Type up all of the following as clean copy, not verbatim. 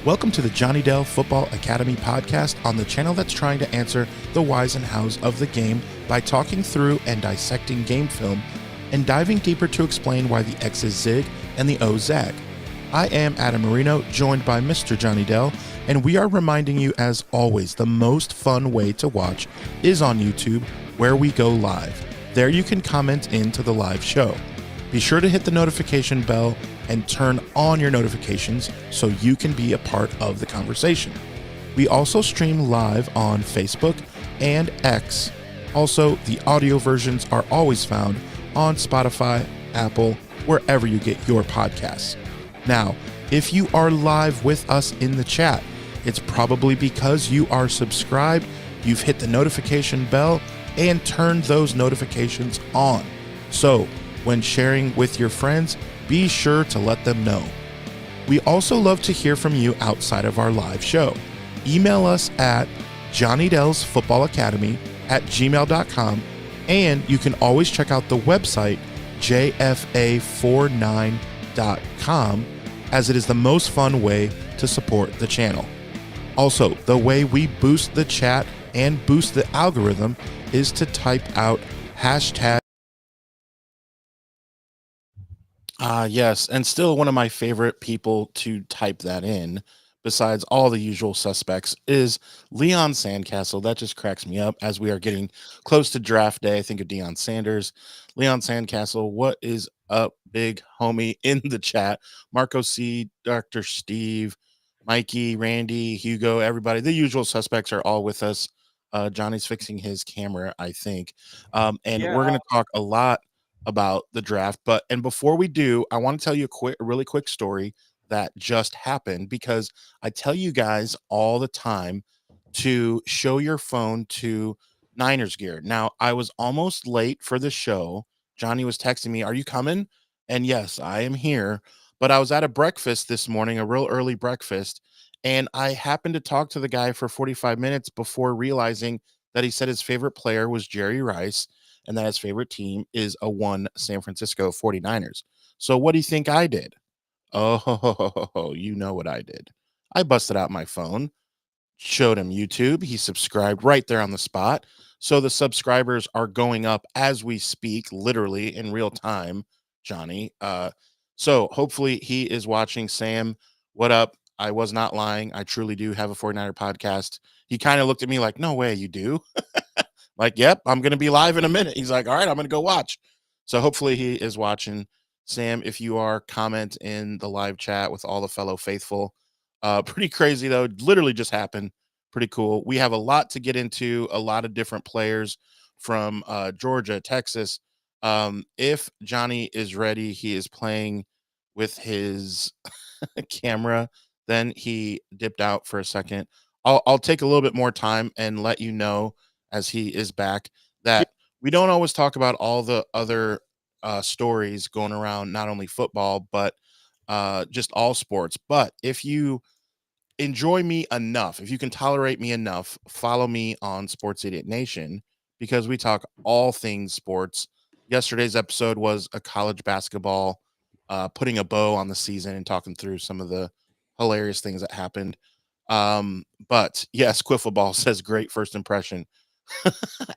Welcome to the Johnny Dell Football Academy podcast on the channel that's trying to answer the whys and hows of the game by talking through and dissecting game film and diving deeper to explain why the X's zig and the O's zag. I am Adam Marino, joined by Mr. Johnny Dell, and we are reminding you, as always, the most fun way to watch is on YouTube, where we go live. There you can comment into the live show. Be sure to hit the notification bell and turn on your notifications so you can be a part of the conversation. We also stream live on Facebook and X. Also, the audio versions are always found on Spotify, Apple, wherever you get your podcasts. Now, if you are live with us in the chat, it's probably because you are subscribed, you've hit the notification bell, and turned those notifications on. So, when sharing with your friends, be sure to let them know. We also love to hear from you outside of our live show. Email us at johnnydellsfootballacademy@gmail.com, and you can always check out the website jfa49.com, as it is the most fun way to support the channel. Also, the way we boost the chat and boost the algorithm is to type out hashtag. Yes, and still one of my favorite people to type that in, besides all the usual suspects, is Leon Sandcastle. That just cracks me up as we are getting close to draft day. I think of Deion Sanders. Leon Sandcastle, what is up, big homie, in the chat? Marco C, Dr. Steve, Mikey, Randy, Hugo, everybody. The usual suspects are all with us. Johnny's fixing his camera, I think. And we're going to talk a lot about the draft, and before we do, I want to tell you a really quick story that just happened, because I tell you guys all the time to show your phone to Niners gear. Now, I was almost late for the show. Johnny was texting me, "Are you coming?" And yes, I am here, but I was at a breakfast this morning, a real early breakfast, and I happened to talk to the guy for 45 minutes before realizing that he said his favorite player was Jerry Rice and that his favorite team is San Francisco 49ers. So what do you think I did? Oh, you know what I did. I busted out my phone, showed him YouTube. He subscribed right there on the spot. So the subscribers are going up as we speak, literally in real time, Johnny. So hopefully he is watching. Sam, what up? I was not lying. I truly do have a 49er podcast. He kind of looked at me like, "No way you do." Like, "Yep, I'm going to be live in a minute." He's like, "All right, I'm going to go watch." So hopefully he is watching. Sam, if you are, comment in the live chat with all the fellow faithful. Pretty crazy, though. Literally just happened. Pretty cool. We have a lot to get into, a lot of different players from Georgia, Texas. If Johnny is ready, he is playing with his camera. Then he dipped out for a second. I'll take a little bit more time and let you know as he is back that we don't always talk about all the other stories going around, not only football, but just all sports. But if you enjoy me enough, if you can tolerate me enough, follow me on Sports Idiot Nation, because we talk all things sports. Yesterday's episode was a college basketball, putting a bow on the season and talking through some of the hilarious things that happened. But yes, Quiffle Ball says great first impression.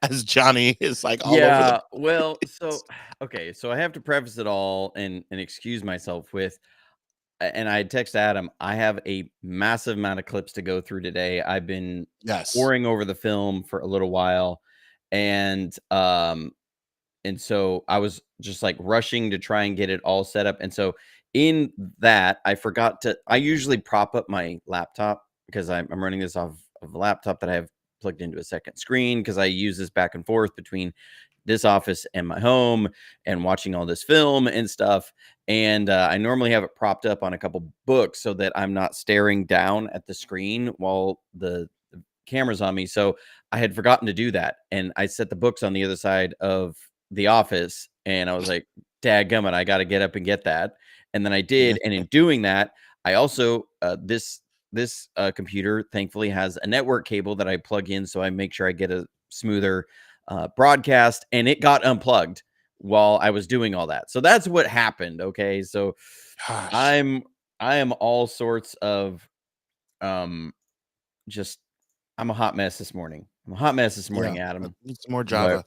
As Johnny is like all over the well, so okay, so I have to preface it all and excuse myself with, and I text Adam, I have a massive amount of clips to go through today. I've been yes. poring over the film for a little while, and so I was just like rushing to try and get it all set up. And so in that, I usually prop up my laptop because I'm running this off of a laptop that I have plugged into a second screen, because I use this back and forth between this office and my home and watching all this film and stuff. And I normally have it propped up on a couple books so that I'm not staring down at the screen while the camera's on me. So I had forgotten to do that. And I set the books on the other side of the office, and I was like, dadgummit, I got to get up and get that. And then I did. And in doing that, I also, this computer thankfully has a network cable that I plug in, so I make sure I get a smoother broadcast, and it got unplugged while I was doing all that. So that's what happened. Okay. So Gosh. I am all sorts of Um, just I'm a hot mess this morning. I'm a hot mess this Yeah, morning, Adam. need some more But Java.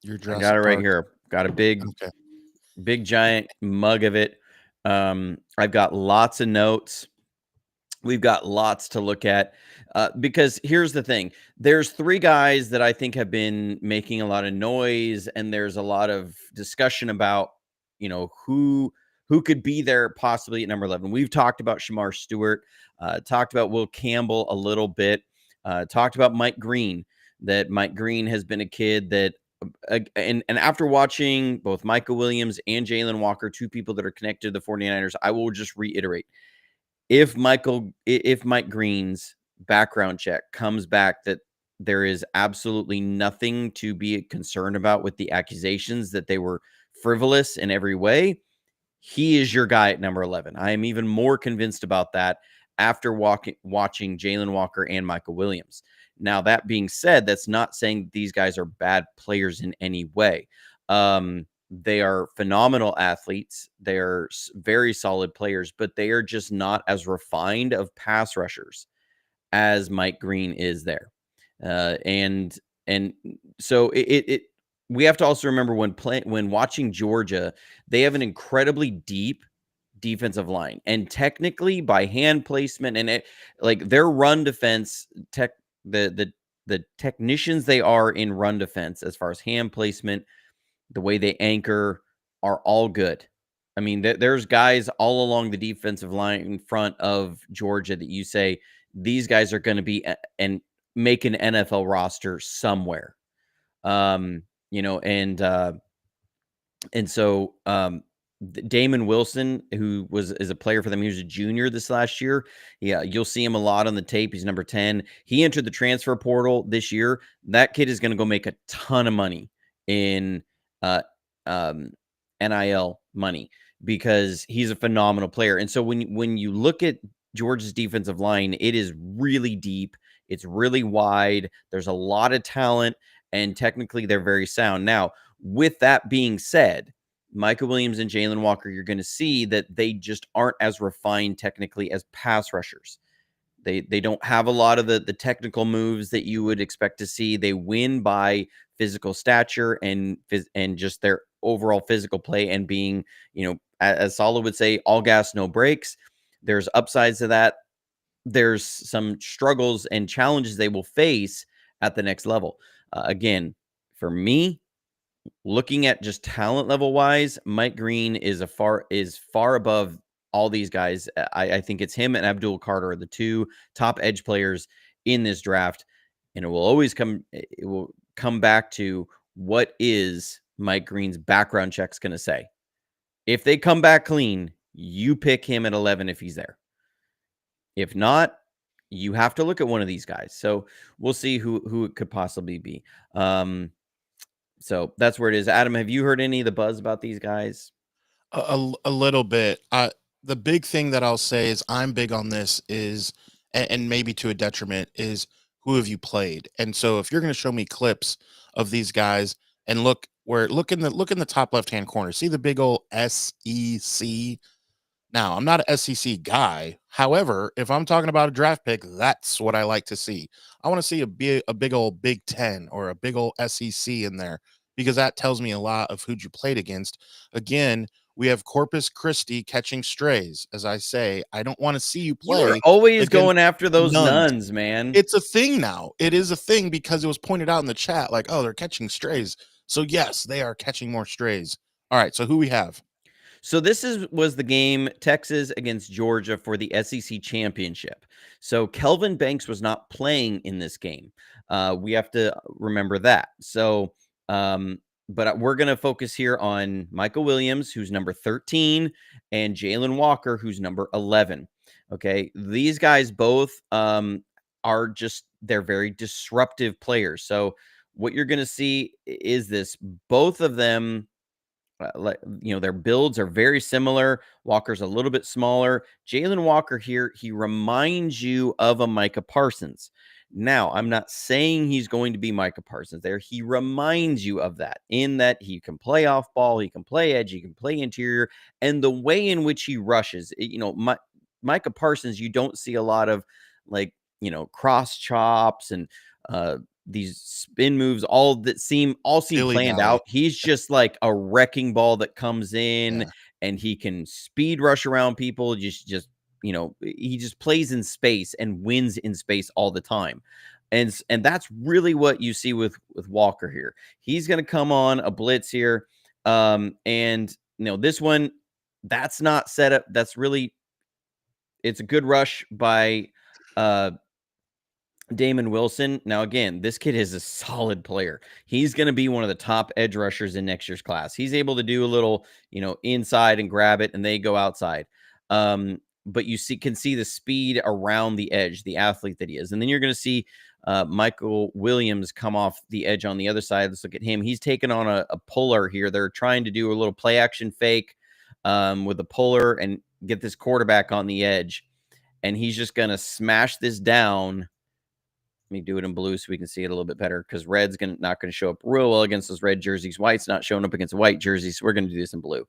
Your I got it Jurassic right Park. here. Got a big, Okay. big giant mug of it. I've got lots of notes. We've got lots to look at because here's the thing. There's three guys that I think have been making a lot of noise, and there's a lot of discussion about, who could be there possibly at number 11. We've talked about Shamar Stewart, talked about Will Campbell a little bit, talked about Mike Green, that Mike Green has been a kid that and after watching both Michael Williams and Jalen Walker, two people that are connected to the 49ers, I will just reiterate, if Mike Green's background check comes back that there is absolutely nothing to be concerned about with the accusations, that they were frivolous in every way, he is your guy at number 11. I am even more convinced about that after watching Jalen Walker and Michael Williams. Now, that being said, that's not saying these guys are bad players in any way. They are phenomenal athletes. They are very solid players, but they are just not as refined of pass rushers as Mike Green is there. And so we have to also remember when watching Georgia, they have an incredibly deep defensive line, and technically by hand placement and like their run defense the technicians they are in run defense as far as hand placement, the way they anchor, are all good. I mean, there's guys all along the defensive line in front of Georgia that you say these guys are going to be and make an NFL roster somewhere. Um, you know, and so Damon Wilson, who is a player for them, he was a junior this last year. Yeah, you'll see him a lot on the tape. He's number 10. He entered the transfer portal this year. That kid is going to go make a ton of money in uh, um, NIL money because he's a phenomenal player. And so when you look at Georgia's defensive line, it is really deep. It's really wide. There's a lot of talent, and technically they're very sound. Now, with that being said, Michael Williams and Jalen Walker, you're going to see that they just aren't as refined technically as pass rushers. They don't have a lot of the technical moves that you would expect to see. They win by physical stature and just their overall physical play and being, as Solid would say, all gas, no brakes. There's upsides to that. There's some struggles and challenges they will face at the next level. Again, for me, looking at just talent level wise, Mike Green is far above all these guys. I think it's him and Abdul Carter are the two top edge players in this draft, and it will come back to what is Mike Green's background checks going to say. If they come back clean, you pick him at 11 if he's there. If not, you have to look at one of these guys. So we'll see who it could possibly be. So that's where it is. Adam, have you heard any of the buzz about these guys? A little bit. The big thing that I'll say is I'm big on this is, and maybe to a detriment, is who have you played? And so if you're going to show me clips of these guys and look in the top left hand corner, see the big old SEC. Now, I'm not an SEC guy. However, if I'm talking about a draft pick, that's what I like to see. I want to see a big old Big Ten or a big old SEC in there because that tells me a lot of who you played against. Again, we have Corpus Christi catching strays. As I say, I don't want to see you You are play always against going after those nuns. nuns, man. It's a thing now. It is a thing because it was pointed out in the chat like, oh, they're catching strays. So, yes, they are catching more strays. All right. So, who we have? So this was the game Texas against Georgia for the SEC championship. So Kelvin Banks was not playing in this game. We have to remember that. So, but we're going to focus here on Michael Williams, who's number 13, and Jalen Walker, who's number 11. Okay, these guys both they're very disruptive players. So what you're going to see is this: both of them, their builds are very similar. Walker's a little bit smaller. Jalen Walker here, he reminds you of a Micah Parsons. Now, I'm not saying he's going to be Micah Parsons there. He reminds you of that in that he can play off ball, he can play edge, he can play interior, and the way in which he rushes. Micah Parsons, you don't see a lot of like, cross chops and these spin moves, all seem planned Dilly-dally. out. He's just like a wrecking ball that comes in Yeah. and he can speed rush around people. He just plays in space and wins in space all the time. And that's really what you see with Walker here. He's going to come on a blitz here. And this one, that's not set up. It's a good rush by Damon Wilson. Now, again, this kid is a solid player. He's going to be one of the top edge rushers in next year's class. He's able to do a little, inside and grab it, and they go outside. But you can see the speed around the edge, the athlete that he is. And then you're going to see Mykel Williams come off the edge on the other side. Let's look at him. He's taken on a puller here. They're trying to do a little play action fake with a puller and get this quarterback on the edge. And he's just going to smash this down. Let me do it in blue so we can see it a little bit better, because red's not going to show up real well against those red jerseys. White's not showing up against white jerseys, so we're going to do this in blue.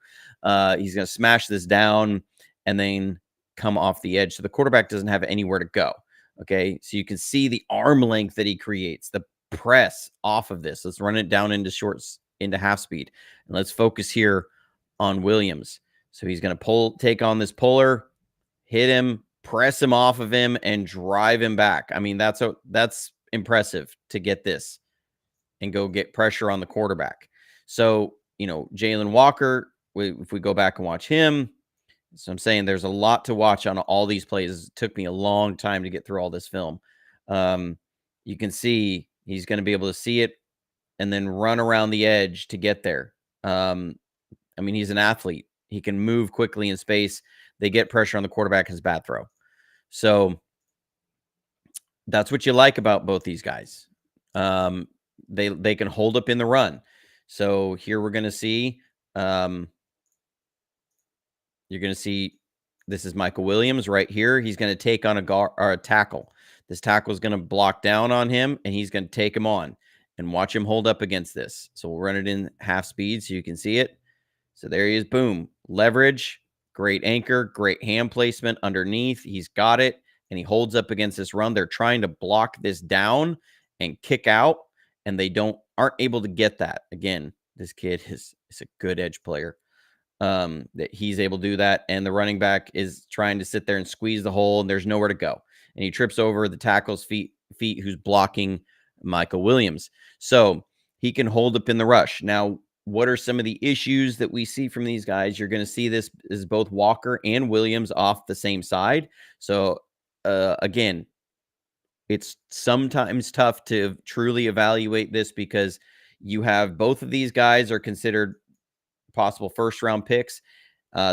He's going to smash this down and then come off the edge, so the quarterback doesn't have anywhere to go. Okay, so you can see the arm length that he creates, the press off of this. Let's run it down into half speed, and let's focus here on Williams. So he's going to take on this puller, hit him, press him off of him, and drive him back. I mean, that's impressive to get this and go get pressure on the quarterback. So, Jalon Walker, if we go back and watch him, so I'm saying there's a lot to watch on all these plays. It took me a long time to get through all this film. You can see he's going to be able to see it and then run around the edge to get there. I mean, he's an athlete. He can move quickly in space. They get pressure on the quarterback, his bad throw. So that's what you like about both these guys. They can hold up in the run. So here we're going to see, you're going to see, this is Mykel Williams right here. He's going to take on a tackle. This tackle is going to block down on him, and he's going to take him on and watch him hold up against this. So we'll run it in half speed so you can see it. So there he is. Boom. Leverage. Great anchor. Great hand placement underneath. He's got it, and he holds up against this run. They're trying to block this down and kick out, and they aren't able to get that. Again, this kid is a good edge player. That he's able to do that, and the running back is trying to sit there and squeeze the hole, and there's nowhere to go. And he trips over the tackle's feet who's blocking Mykel Williams. So he can hold up in the rush. Now, what are some of the issues that we see from these guys? You're going to see this is both Walker and Williams off the same side. So again, it's sometimes tough to truly evaluate this because you have both of these guys are considered possible first-round picks.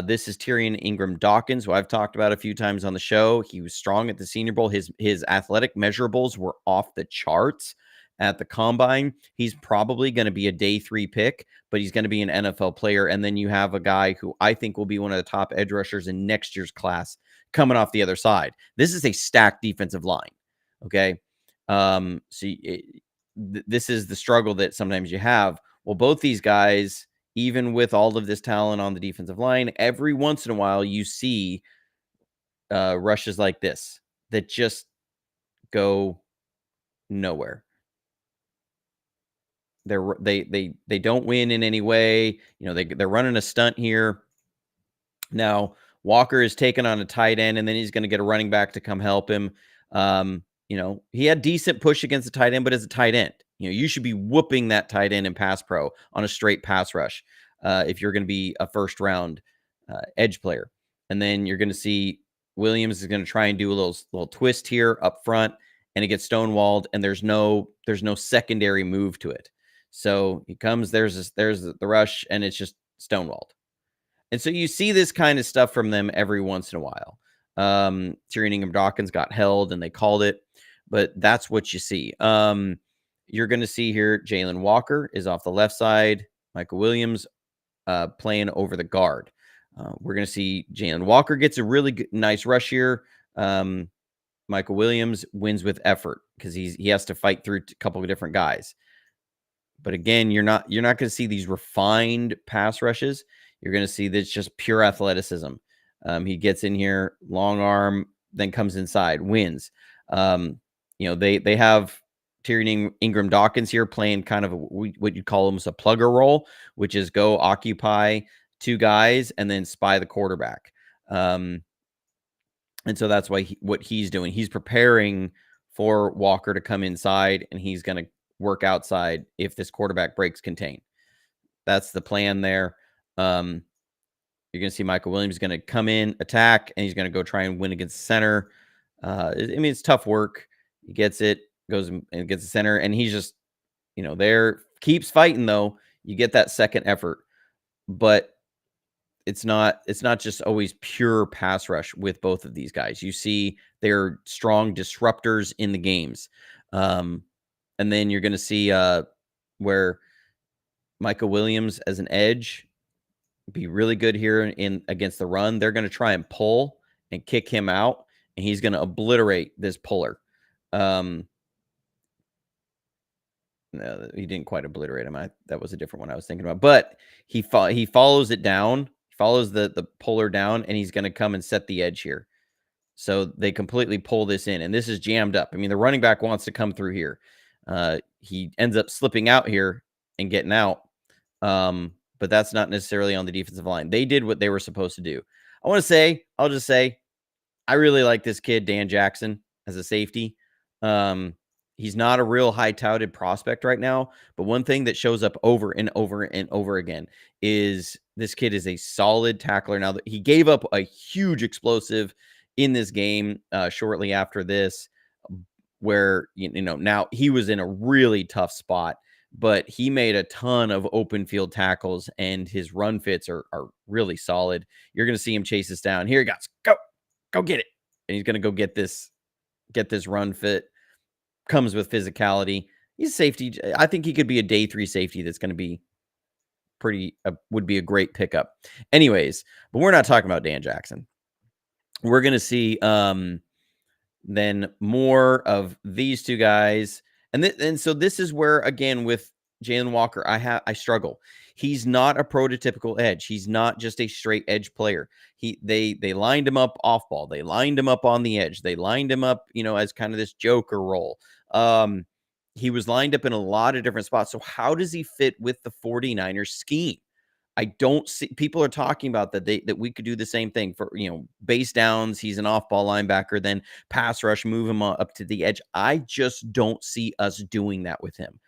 This is Tyrion Ingram-Dawkins, who I've talked about a few times on the show. He was strong at the Senior Bowl. His athletic measurables were off the charts at the combine. He's probably going to be a day 3 pick, but he's going to be an NFL player. And then you have a guy who I think will be one of the top edge rushers in next year's class coming off the other side. This is a stacked defensive line. Okay. This is the struggle that sometimes you have. Well, both these guys, even with all of this talent on the defensive line, every once in a while you see rushes like this that just go nowhere. They don't win in any way. They're running a stunt here. Now, Walker is taking on a tight end, and then he's going to get a running back to come help him. He had decent push against the tight end, but as a tight end, you should be whooping that tight end in pass pro on a straight pass rush if you're going to be a first round edge player. And then you're going to see Williams is going to try and do a little twist here up front, and it gets stonewalled, and there's no secondary move to it. So he comes, there's the rush, and it's just stonewalled. And so you see this kind of stuff from them every once in a while. Tyrion Ingram-Dawkins got held, and they called it, but that's what you see. You're going to see here Jalon Walker is off the left side. Mykel Williams playing over the guard. We're going to see Jalon Walker gets a really nice rush here. Mykel Williams wins with effort because he has to fight through a couple of different guys. But again, you're not going to see these refined pass rushes. You're going to see this just pure athleticism. He gets in here, long arm, then comes inside, wins. They have Tyrion Ingram Dawkins here playing kind of what you'd call almost a plugger role, which is go occupy two guys and then spy the quarterback. And so that's why what he's doing. He's preparing for Walker to come inside, and he's going to work outside if this quarterback breaks contain. That's the plan there. You're going to see Mykel Williams going to come in, attack, and he's going to go try and win against the center. It's tough work. He gets it, goes and gets the center, and he's just, there, keeps fighting, though. You get that second effort, but it's not just always pure pass rush with both of these guys. You see they're strong disruptors in the games. And then you're going to see where Mykel Williams as an edge be really good here in against the run. They're going to try and pull and kick him out, and he's going to obliterate this puller. No, he didn't quite obliterate him. That was a different one I was thinking about. But he follows it down, follows the puller down, and he's going to come and set the edge here. So they completely pull this in, and this is jammed up. I mean, the running back wants to come through here. He ends up slipping out here and getting out. But that's not necessarily on the defensive line. They did what they were supposed to do. I'll just say, I really like this kid, Dan Jackson, as a safety. He's not a real high-touted prospect right now, but one thing that shows up over and over and over again is this kid is a solid tackler. Now, he gave up a huge explosive in this game shortly after this, where, now he was in a really tough spot, but he made a ton of open field tackles, and his run fits are really solid. You're going to see him chase this down. Here he goes. Go get it. And he's going to go get this run fit. Comes with physicality. He's safety. I think he could be a day 3 safety that's going to be would be a great pickup. Anyways, but we're not talking about Dan Jackson. We're going to see then more of these two guys. And so this is where, again, with Jalon Walker, I struggle. He's not a prototypical edge. He's not just a straight edge player. They lined him up off ball. They lined him up on the edge. They lined him up, as kind of this joker role. He was lined up in a lot of different spots. So how does he fit with the 49ers scheme? I don't see, people are talking about that we could do the same thing for, base downs. He's an off-ball linebacker, then pass rush, move him up to the edge. I just don't see us doing that with him.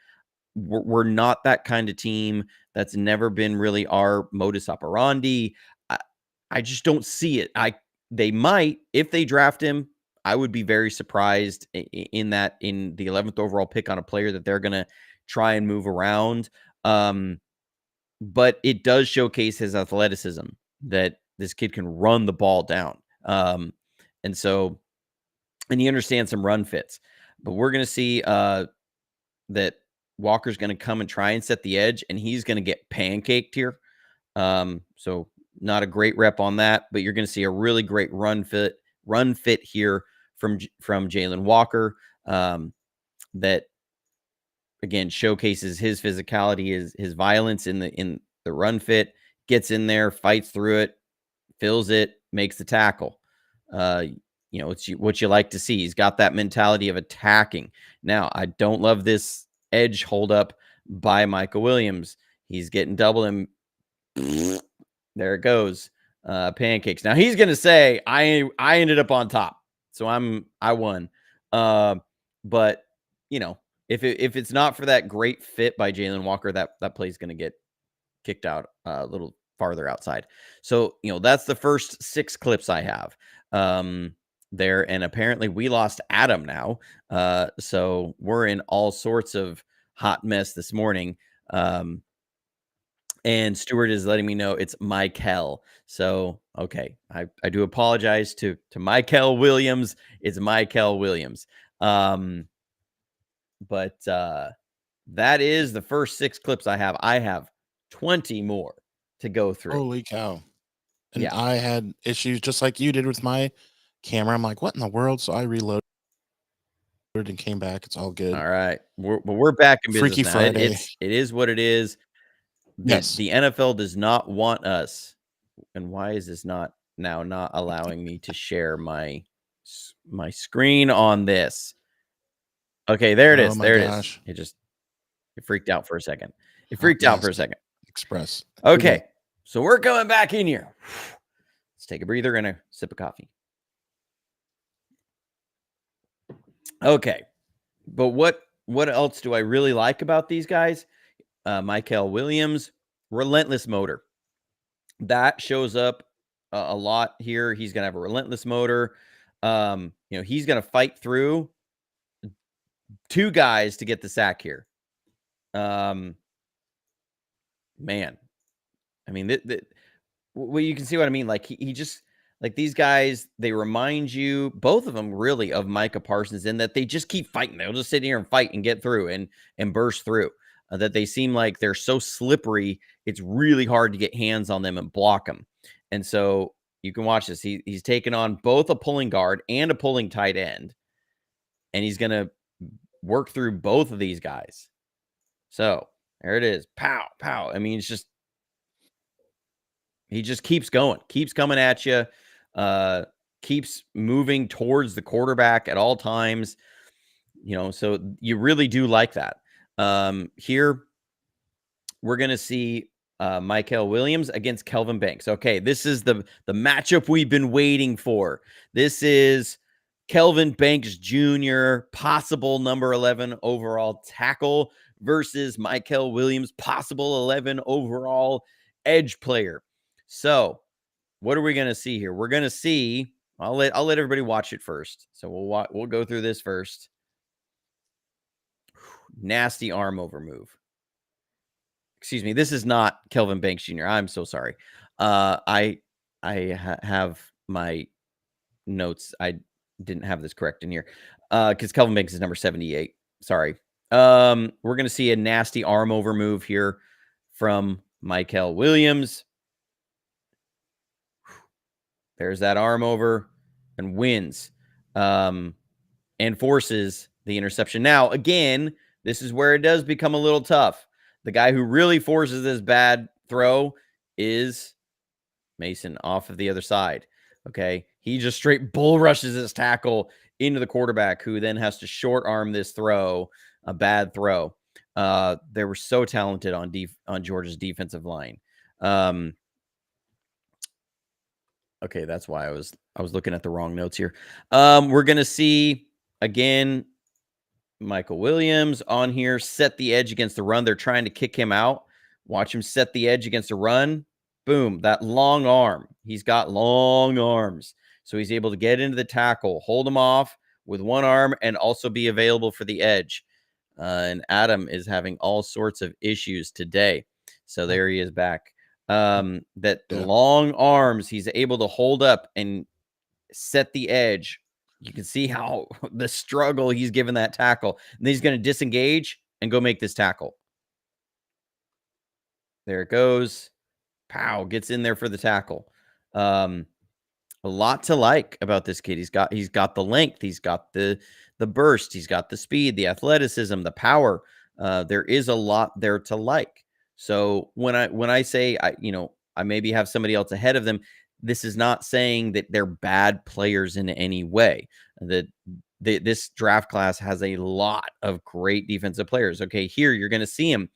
We're not that kind of team. That's never been really our modus operandi. I just don't see it. They might, if they draft him, I would be very surprised in the 11th overall pick on a player that they're going to try and move around. But it does showcase his athleticism, that this kid can run the ball down. And he understands some run fits. But we're going to see that Walker's going to come and try and set the edge, and he's going to get pancaked here. So not a great rep on that, but you're going to see a really great run fit here from Jalon Walker, that again showcases his physicality, his violence in the run fit, gets in there, fights through it, fills it, makes the tackle. It's what you like to see. He's got that mentality of attacking. Now, I don't love this edge holdup by Mykel Williams. He's getting double him. There it goes. Pancakes. Now he's gonna say, I ended up on top, so I won. But if it's not for that great fit by Jalon Walker, that play is gonna get kicked out a little farther outside. So that's the first 6 clips I have there, and apparently we lost Adam now. So we're in all sorts of hot mess this morning. And Stuart is letting me know it's Mykel. So, okay. I do apologize to Mykel Williams. It's Mykel Williams. But that is the first 6 clips I have. I have 20 more to go through. Holy cow. And yeah, I had issues just like you did with my camera. I'm like, what in the world? So I reloaded and came back. It's all good. All right. We're back in business Freaky now. Friday. It is what it is. Yes. The NFL does not want us. And why is this not now not allowing me to share my screen on this. Okay, there it Oh is. my There it is. gosh. It freaked out for a second. It freaked out Yes. for a second. Express. Okay, so we're going back in here. Let's take a breather and a sip of coffee. Okay, but what else do I really like about these guys? Mykel Williams, relentless motor. That shows up a lot here. He's going to have a relentless motor. He's going to fight through 2 guys to get the sack here. Man, I mean, well, you can see what I mean. Like he just, like, these guys, they remind you, both of them really, of Micah Parsons, in that they just keep fighting. They'll just sit here and fight and get through and burst through. That they seem like they're so slippery, it's really hard to get hands on them and block them. And so you can watch this. He's taken on both a pulling guard and a pulling tight end, and he's going to work through both of these guys. So there it is. Pow, pow. I mean, it's just, he just keeps going, keeps coming at you, keeps moving towards the quarterback at all times. So you really do like that. Here, we're going to see Mykel Williams against Kelvin Banks. Okay, this is the matchup we've been waiting for. This is Kelvin Banks Jr., possible number 11 overall tackle, versus Mykel Williams, possible 11 overall edge player. So what are we going to see here? We're going to see, I'll let everybody watch it first. So we'll go through this first. Nasty arm over move. Excuse me. This is not Kelvin Banks Jr. I'm so sorry. I have my notes. I didn't have this correct in here because Kelvin Banks is number 78. Sorry. We're going to see a nasty arm over move here from Mykel Williams. There's that arm over, and wins and forces the interception. Now, again, this is where it does become a little tough. The guy who really forces this bad throw is Mason off of the other side. Okay. He just straight bull rushes his tackle into the quarterback, who then has to short arm this throw, a bad throw. They were so talented on Georgia's defensive line. Okay, that's why I was looking at the wrong notes here. We're going to see, again, Mykel Williams on here set the edge against the run. They're trying to kick him out. Watch him set the edge against the run. Boom, that long arm. He's got long arms. So he's able to get into the tackle, hold him off with one arm, and also be available for the edge. And Adam is having all sorts of issues today. So there he is back. Long arms, he's able to hold up and set the edge. You can see how the struggle he's given that tackle. And then he's going to disengage and go make this tackle. There it goes. Pow, gets in there for the tackle. A lot to like about this kid. He's got the length, he's got the burst, he's got the speed, the athleticism, the power. There is a lot there to like. So when I say I maybe have somebody else ahead of them, this is not saying that they're bad players in any way. This draft class has a lot of great defensive players. Okay, here you're going to see him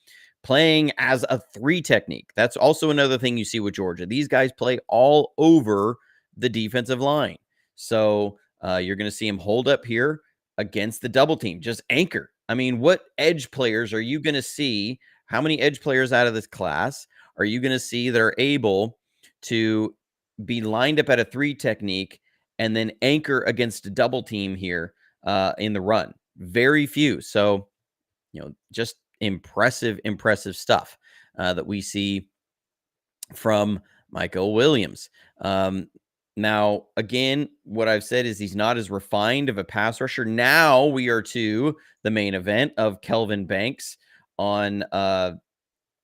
playing as a 3 technique. That's also another thing you see with Georgia. These guys play all over the defensive line. So you're going to see him hold up here against the double team, just anchor. I mean, what edge players are you going to see? How many edge players out of this class are you going to see that are able to be lined up at a 3 technique and then anchor against a double team here in the run? Very few. So, just impressive stuff that we see from Mykel Williams. Now, again, what I've said is he's not as refined of a pass rusher. Now we are to the main event of Kelvin Banks on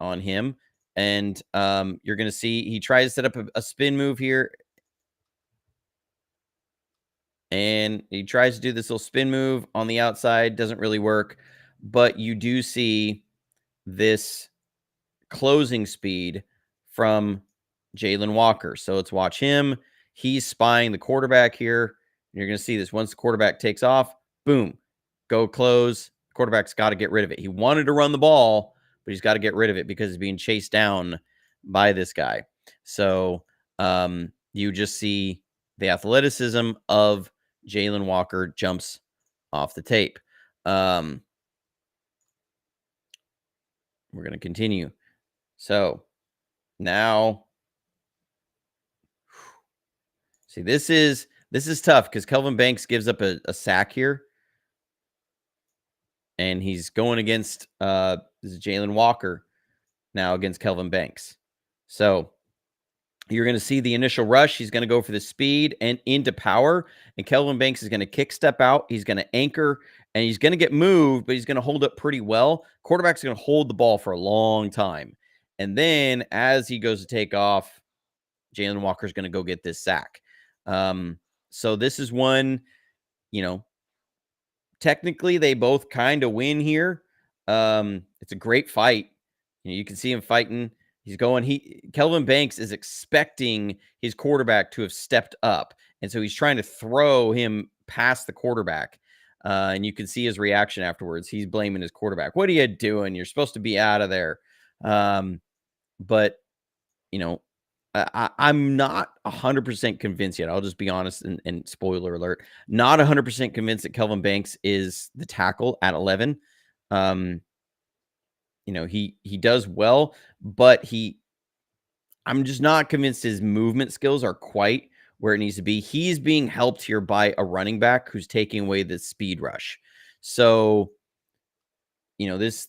him. And you're going to see he tries to set up a spin move here. And he tries to do this little spin move on the outside. Doesn't really work. But you do see this closing speed from Jalon Walker. So let's watch him. he's spying the quarterback here. You're going to see this once the quarterback takes off, boom, go close. Quarterback's got to get rid of it. He wanted to run the ball, but he's got to get rid of it because he's being chased down by this guy. So you just see the athleticism of Jalon Walker jumps off the tape. We're going to continue. So now, see, this is tough because Kelvin Banks gives up a sack here. And he's going against this is Jalon Walker now against Kelvin Banks. So you're going to see the initial rush. He's going to go for the speed and into power. And Kelvin Banks is going to kick step out. He's going to anchor and he's going to get moved, but he's going to hold up pretty well. Quarterback's going to hold the ball for a long time. And then as he goes to take off, Jalon Walker's going to go get this sack. So this is one, technically they both kind of win here. It's a great fight. You can see him fighting. He's going, Kelvin Banks is expecting his quarterback to have stepped up. And so he's trying to throw him past the quarterback. And you can see his reaction afterwards. He's blaming his quarterback. What are you doing? You're supposed to be out of there. But, I'm not 100% convinced yet. I'll just be honest and spoiler alert. Not 100% convinced that Kelvin Banks is the tackle at 11. He does well, but I'm just not convinced his movement skills are quite where it needs to be. He's being helped here by a running back who's taking away the speed rush. So, this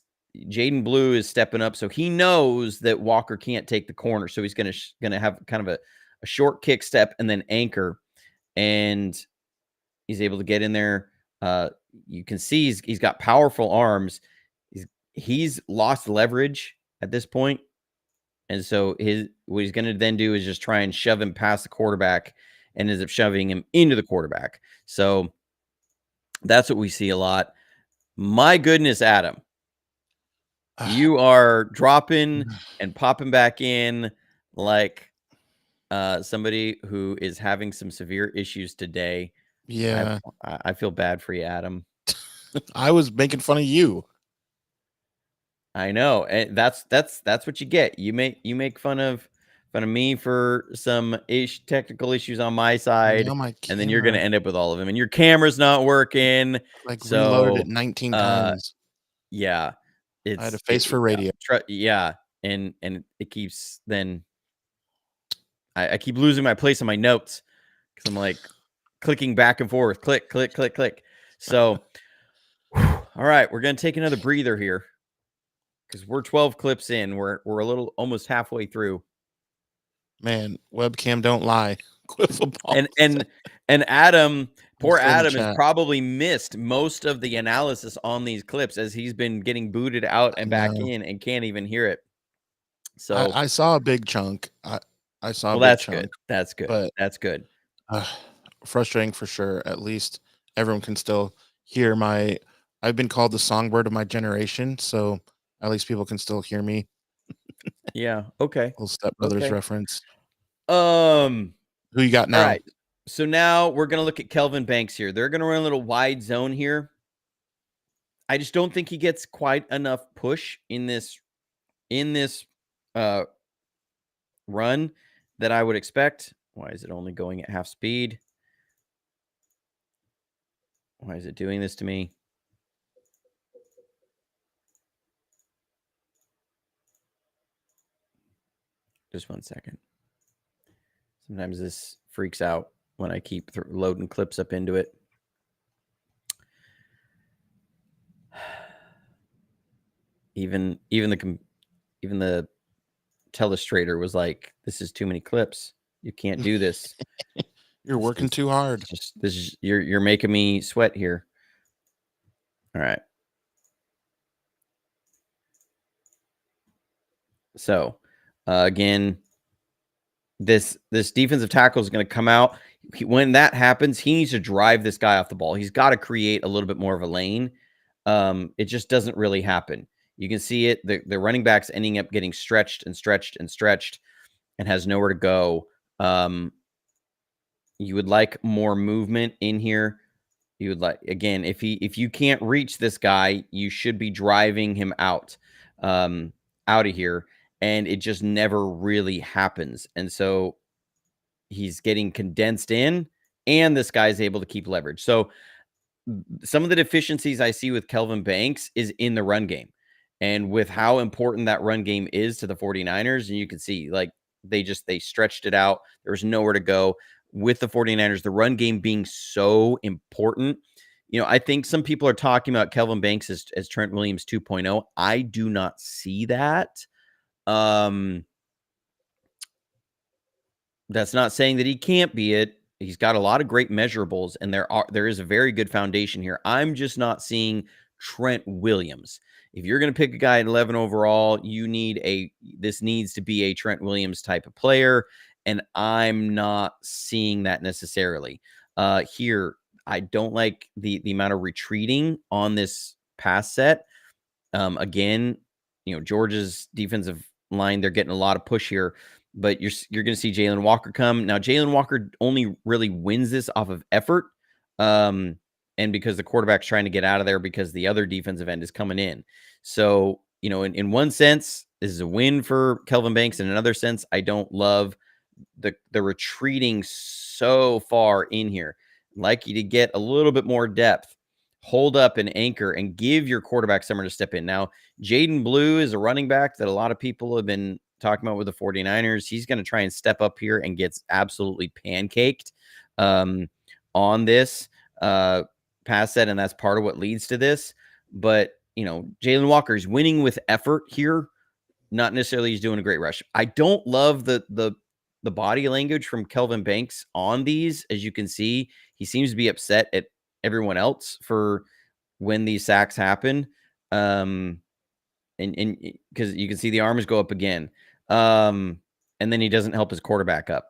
Jaden Blue is stepping up. So he knows that Walker can't take the corner. So he's going to have kind of a short kick step and then anchor. And he's able to get in there. You can see he's got powerful arms. He's lost leverage at this point. And so what he's going to then do is just try and shove him past the quarterback and ends up shoving him into the quarterback. So that's what we see a lot. My goodness, Adam, you are dropping and popping back in like somebody who is having some severe issues today. Yeah. I feel bad for you, Adam. I was making fun of you. I know. And that's what you get. You make fun of me for some technical issues on my side, and then you're going to end up with all of them. And your camera's not working. Reloaded it 19 times. Yeah. I had a face for radio. Yeah. And it keeps then I keep losing my place in my notes because I'm like clicking back and forth, click, click, click, click. So, all right, we're going to take another breather here because we're 12 clips in. We're a little almost halfway through. Man, webcam don't lie. And Adam, poor Adam has probably missed most of the analysis on these clips as he's been getting booted out and back in and can't even hear it. So I saw a big chunk. I saw a big chunk. That's good. But that's good. Frustrating for sure. At least everyone can still hear I've been called the songbird of my generation, so at least people can still hear me. Yeah. Okay. Little Step Brothers reference. Who you got now? All right. So now we're going to look at Kelvin Banks here. They're going to run a little wide zone here. I just don't think he gets quite enough push in this run that I would expect. Why is it only going at half speed? Why is it doing this to me? Just 1 second. Sometimes this freaks out when I keep loading clips up into it. Even the telestrator was like, "This is too many clips. You can't do this. You're working too hard. You're making me sweat here." All right. So, again, this defensive tackle is going to come out. When that happens, he needs to drive this guy off the ball. He's got to create a little bit more of a lane. It just doesn't really happen. You can see it. The running back's ending up getting stretched and stretched and stretched and has nowhere to go. You would like more movement in here. You would like, again, if you can't reach this guy, you should be driving him out of here, and it just never really happens. And so he's getting condensed in, and this guy's able to keep leverage. So some of the deficiencies I see with Kelvin Banks is in the run game, and with how important that run game is to the 49ers. And you can see, like, they stretched it out. There was nowhere to go with the 49ers, the run game being so important. I think some people are talking about Kelvin Banks as Trent Williams 2.0. I do not see that. That's not saying that he can't be it. He's got a lot of great measurables, and there is a very good foundation here. I'm just not seeing Trent Williams. If you're going to pick a guy at 11 overall, this needs to be a Trent Williams type of player, and I'm not seeing that necessarily. Here, I don't like the amount of retreating on this pass set. Again, Georgia's defensive line, they're getting a lot of push here, but you're going to see Jalon Walker come. Now, Jalon Walker only really wins this off of effort, and because the quarterback's trying to get out of there because the other defensive end is coming in. So, in one sense, this is a win for Kelvin Banks. In another sense, I don't love the retreating so far in here. I'd like you to get a little bit more depth, hold up and anchor, and give your quarterback somewhere to step in. Now, Jaden Blue is a running back that a lot of people have been talking about with the 49ers. He's going to try and step up here and gets absolutely pancaked on this pass set, and that's part of what leads to this. But, Jalen Walker is winning with effort here. Not necessarily he's doing a great rush. I don't love the body language from Kelvin Banks on these. As you can see, he seems to be upset at everyone else for when these sacks happen. And because you can see the arms go up again. And then he doesn't help his quarterback up.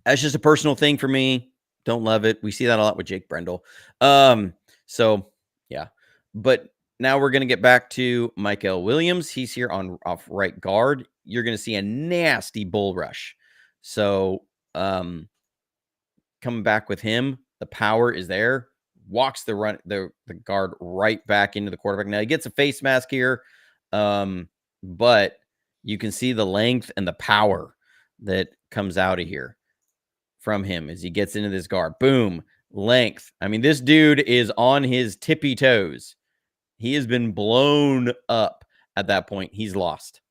That's just a personal thing for me. Don't love it. We see that a lot with Jake Brendel. So yeah, but now we're going to get back to Mykel Williams. He's here off right guard. You're going to see a nasty bull rush. So, coming back with him, the power is there. Walks the guard right back into the quarterback. Now he gets a face mask here, but you can see the length and the power that comes out of here from him as he gets into this guard. Boom, length. I mean, this dude is on his tippy toes. He has been blown up at that point. He's lost.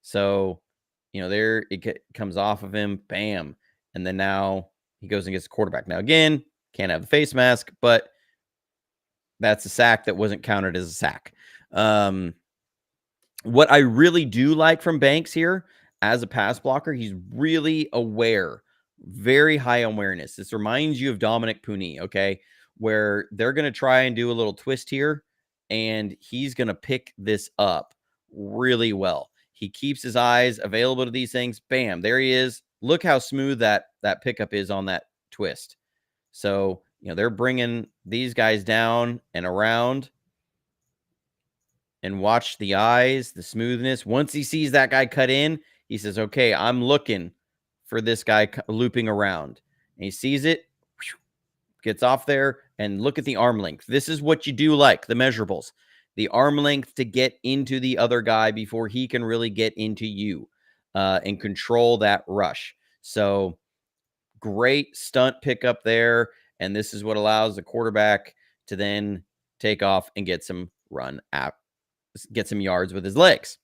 So, there it comes off of him. Bam. And then now he goes and gets the quarterback. Now, again, can't have the face mask, but that's a sack that wasn't counted as a sack. What I really do like from Banks here as a pass blocker, he's really aware, very high awareness. This reminds you of Dominic Puni, okay, where they're going to try and do a little twist here, and he's going to pick this up really well. He keeps his eyes available to these things. Bam, there he is. Look how smooth that pickup is on that twist. So, they're bringing these guys down and around, and watch the eyes, the smoothness. Once he sees that guy cut in, he says, okay, I'm looking for this guy looping around. And he sees it, gets off there, and look at the arm length. This is what you do like, the measurables. The arm length to get into the other guy before he can really get into you and control that rush. So great stunt pickup there. And this is what allows the quarterback to then take off and get some get some yards with his legs.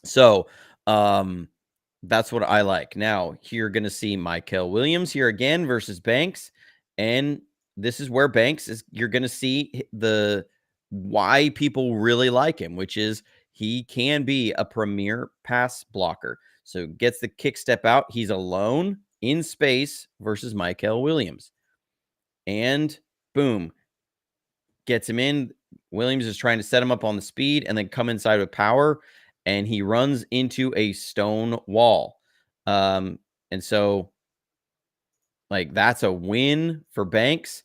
So that's what I like. Now, you're going to see Mykel Williams here again versus Banks. And this is where Banks is, you're going to see why people really like him, which is he can be a premier pass blocker. So gets the kick step out. He's alone in space versus Mykel Williams. And boom, gets him in. Williams is trying to set him up on the speed and then come inside with power, and he runs into a stone wall. And so, that's a win for Banks.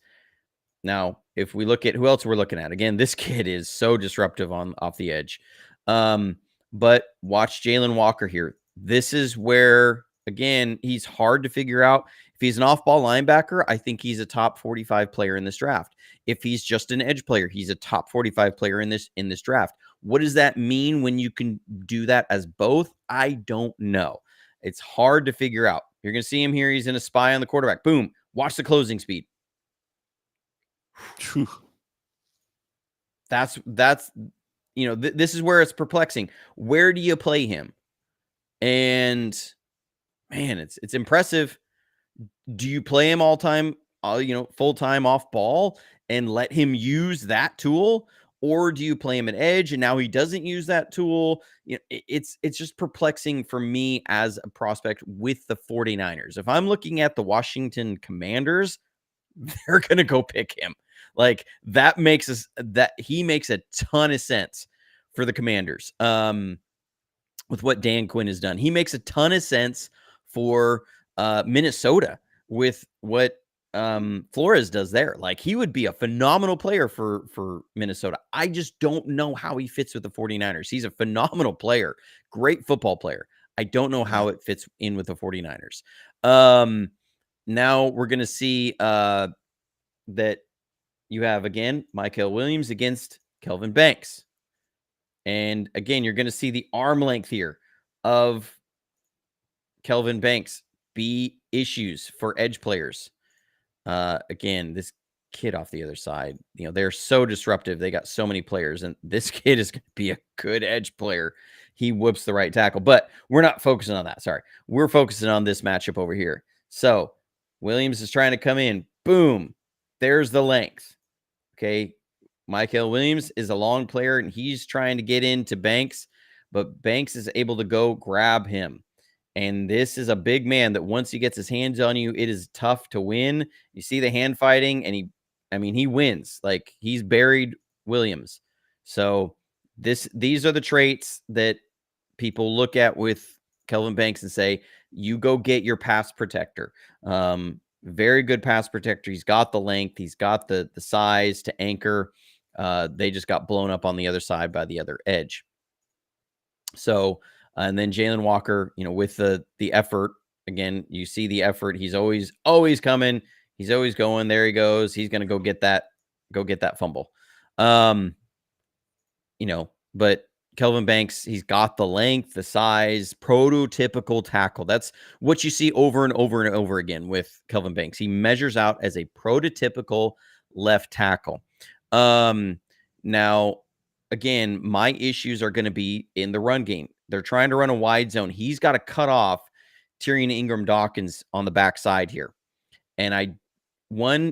Now, if we look at who else we're looking at, again, this kid is so disruptive off the edge. But watch Jalon Walker here. This is where, again, he's hard to figure out. If he's an off-ball linebacker, I think he's a top 45 player in this draft. If he's just an edge player, he's a top 45 player in this draft. What does that mean when you can do that as both? I don't know. It's hard to figure out. You're going to see him here. He's in a spy on the quarterback. Boom. Watch the closing speed. That's this is where it's perplexing. Where do you play him? And man, it's impressive. Do you play him all time, full time off ball and let him use that tool? Or do you play him at edge and now he doesn't use that tool? It's just perplexing for me as a prospect with the 49ers. If I'm looking at the Washington Commanders, they're going to go pick him. Like that he makes a ton of sense for the Commanders. With what Dan Quinn has done, he makes a ton of sense for Minnesota with what Flores does there. Like he would be a phenomenal player for Minnesota. I just don't know how he fits with the 49ers. He's a phenomenal player, great football player. I don't know how it fits in with the 49ers. Now we're going to see that you have, again, Mykel Williams against Kelvin Banks. And again, you're going to see the arm length here of Kelvin Banks be issues for edge players. Again, this kid off the other side, they're so disruptive. They got so many players, and this kid is going to be a good edge player. He whoops the right tackle, but we're not focusing on that. Sorry. We're focusing on this matchup over here. So Williams is trying to come in. Boom. There's the length. Okay. Mykel Williams is a long player, and he's trying to get into Banks, but Banks is able to go grab him. And this is a big man that once he gets his hands on you, it is tough to win. You see the hand fighting, and he wins. Like he's buried Williams. So these are the traits that people look at with Kelvin Banks and say, you go get your pass protector. Very good pass protector. He's got the length. He's got the size to anchor. They just got blown up on the other side by the other edge. So, and then Jalen Walker, with the effort, again, you see the effort. He's always coming. He's always going. There he goes. He's going to go get that fumble. But Kelvin Banks, he's got the length, the size, prototypical tackle. That's what you see over and over and over again with Kelvin Banks. He measures out as a prototypical left tackle. Now, again, my issues are going to be in the run game. They're trying to run a wide zone. He's got to cut off Tyrion Ingram-Dawkins on the backside here. And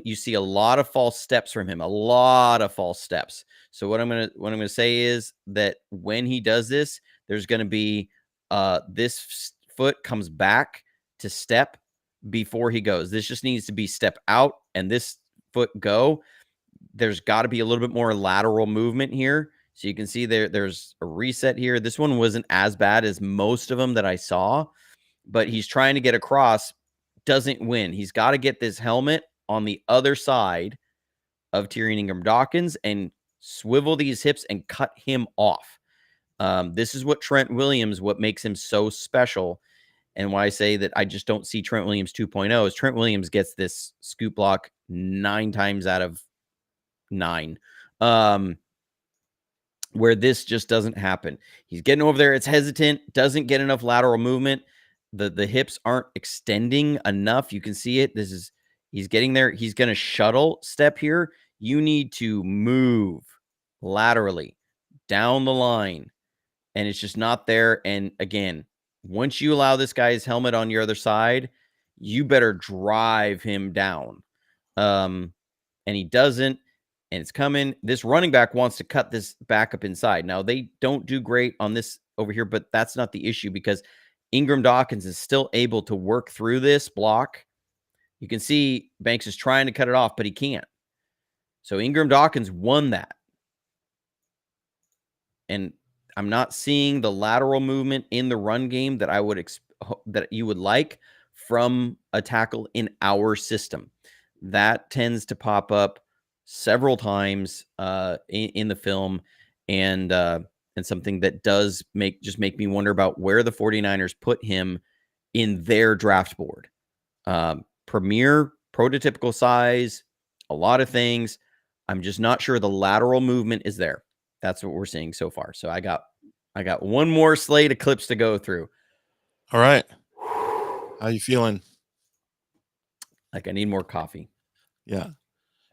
you see a lot of false steps from him, a lot of false steps. So what I'm going to say is that when he does this, there's going to be this foot comes back to step before he goes. This just needs to be step out and this foot go. There's got to be a little bit more lateral movement here. So you can see there's a reset here. This one wasn't as bad as most of them that I saw, but he's trying to get across, doesn't win. He's got to get this helmet on the other side of Tyrion Ingram-Dawkins and swivel these hips and cut him off. This is what what makes him so special, and why I say that I just don't see Trent Williams 2.0 is Trent Williams gets this scoop block 9 times out of 9. Where this just doesn't happen. He's getting over there. It's hesitant, doesn't get enough lateral movement. The hips aren't extending enough. You can see it. He's getting there. He's going to shuttle step here. You need to move laterally down the line, and it's just not there. And again, once you allow this guy's helmet on your other side, you better drive him down. And he doesn't. And it's coming. This running back wants to cut this back up inside. Now, they don't do great on this over here, but that's not the issue because Ingram-Dawkins is still able to work through this block. You can see Banks is trying to cut it off, but he can't. So Ingram-Dawkins won that. And I'm not seeing the lateral movement in the run game that that you would like from a tackle in our system. That tends to pop up several times in the film, and something that does make me wonder about where the 49ers put him in their draft board. premier, prototypical size, a lot of things. I'm just not sure the lateral movement is there. That's what we're seeing so far. So I got one more slate of clips to go through. All right. How you feeling? Like I need more coffee. Yeah.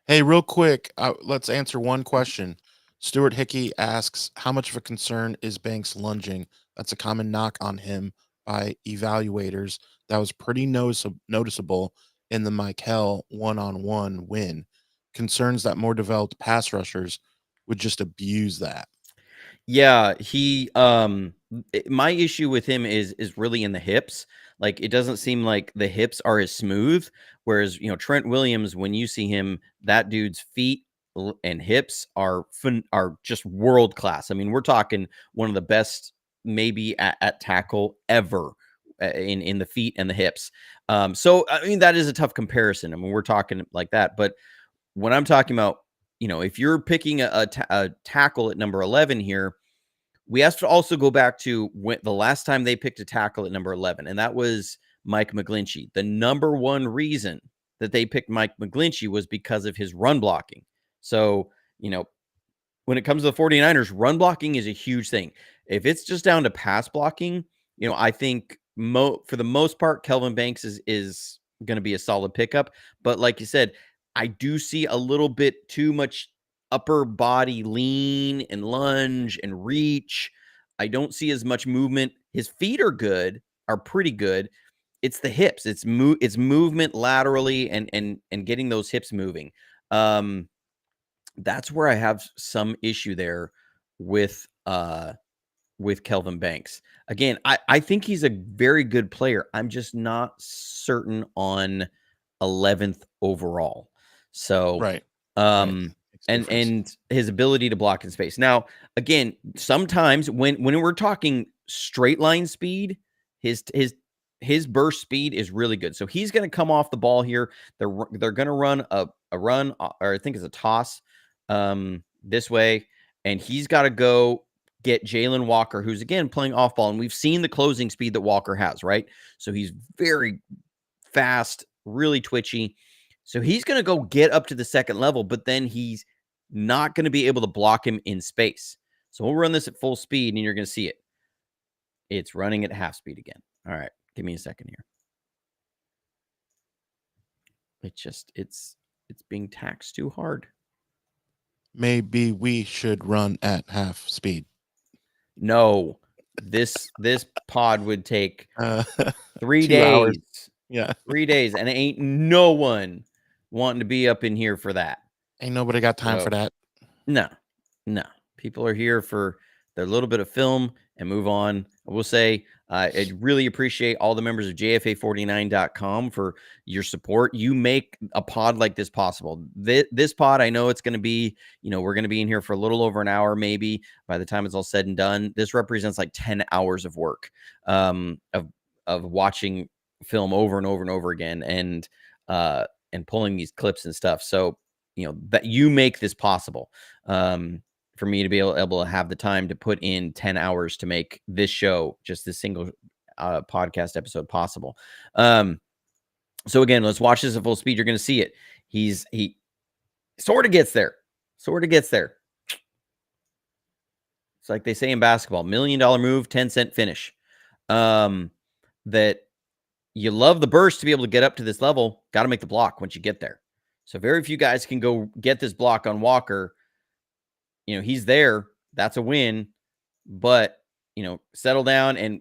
Hey, real quick, let's answer one question. Stuart Hickey asks, how much of a concern is Banks lunging? That's a common knock on him by evaluators. That was pretty noticeable in the Mykel one-on-one win. Concerns that more developed pass rushers would just abuse that. Yeah, he my issue with him is really in the hips. Like it doesn't seem like the hips are as smooth, whereas, Trent Williams, when you see him, that dude's feet and hips are just world class. I mean, we're talking one of the best maybe at tackle ever, in the feet and the hips. So I mean that is a tough comparison. I mean, we're talking like that, but when I'm talking about, if you're picking a tackle at number 11 here, we have to also go back to the last time they picked a tackle at number 11, and that was Mike McGlinchey. The number one reason that they picked Mike McGlinchey was because of his run blocking. So, when it comes to the 49ers, run blocking is a huge thing. If it's just down to pass blocking, I think for the most part, Kelvin Banks is going to be a solid pickup. But like you said, I do see a little bit too much upper body lean and lunge and reach. I don't see as much movement. His feet are pretty good. It's the hips. It's movement laterally and getting those hips moving. That's where I have some issue there with Kelvin Banks. Again, I think he's a very good player. I'm just not certain on 11th overall. So, Right. Right. um, Makes a difference. and his ability to block in space. Now, again, sometimes when we're talking straight line speed, his burst speed is really good. So he's going to come off the ball here. They're going to run a run, or I think it's a toss, this way, and he's got to go get Jalon Walker, who's again playing off ball, and we've seen the closing speed that Walker has, right? So he's very fast, really twitchy. So he's going to go get up to the second level, but then he's not going to be able to block him in space. So we'll run this at full speed, and you're going to see it. It's running at half speed again. All right, give me a second here. It's being taxed too hard. Maybe we should run at half speed. No, this pod would take Uh, 3 2 hours. days. Yeah. 3 days, and ain't no one wanting to be up in here for that. Ain't nobody got time So, for that. no. People are here for their little bit of film and move on. I will say, I really appreciate all the members of JFA49.com for your support. You make a pod like this possible. This pod, I know it's going to be, we're going to be in here for a little over an hour, maybe by the time it's all said and done. This represents like 10 hours of work, of watching film over and over and over again, and pulling these clips and stuff. So, that you make this possible. For me to be able to have the time to put in 10 hours to make this show, just this single podcast episode possible. So again, let's watch this at full speed. You're going to see it. He sort of gets there. It's like they say in basketball, $1 million move, 10-cent finish. That you love the burst to be able to get up to this level. Got to make the block once you get there. So very few guys can go get this block on Walker. He's there. That's a win. But, settle down and,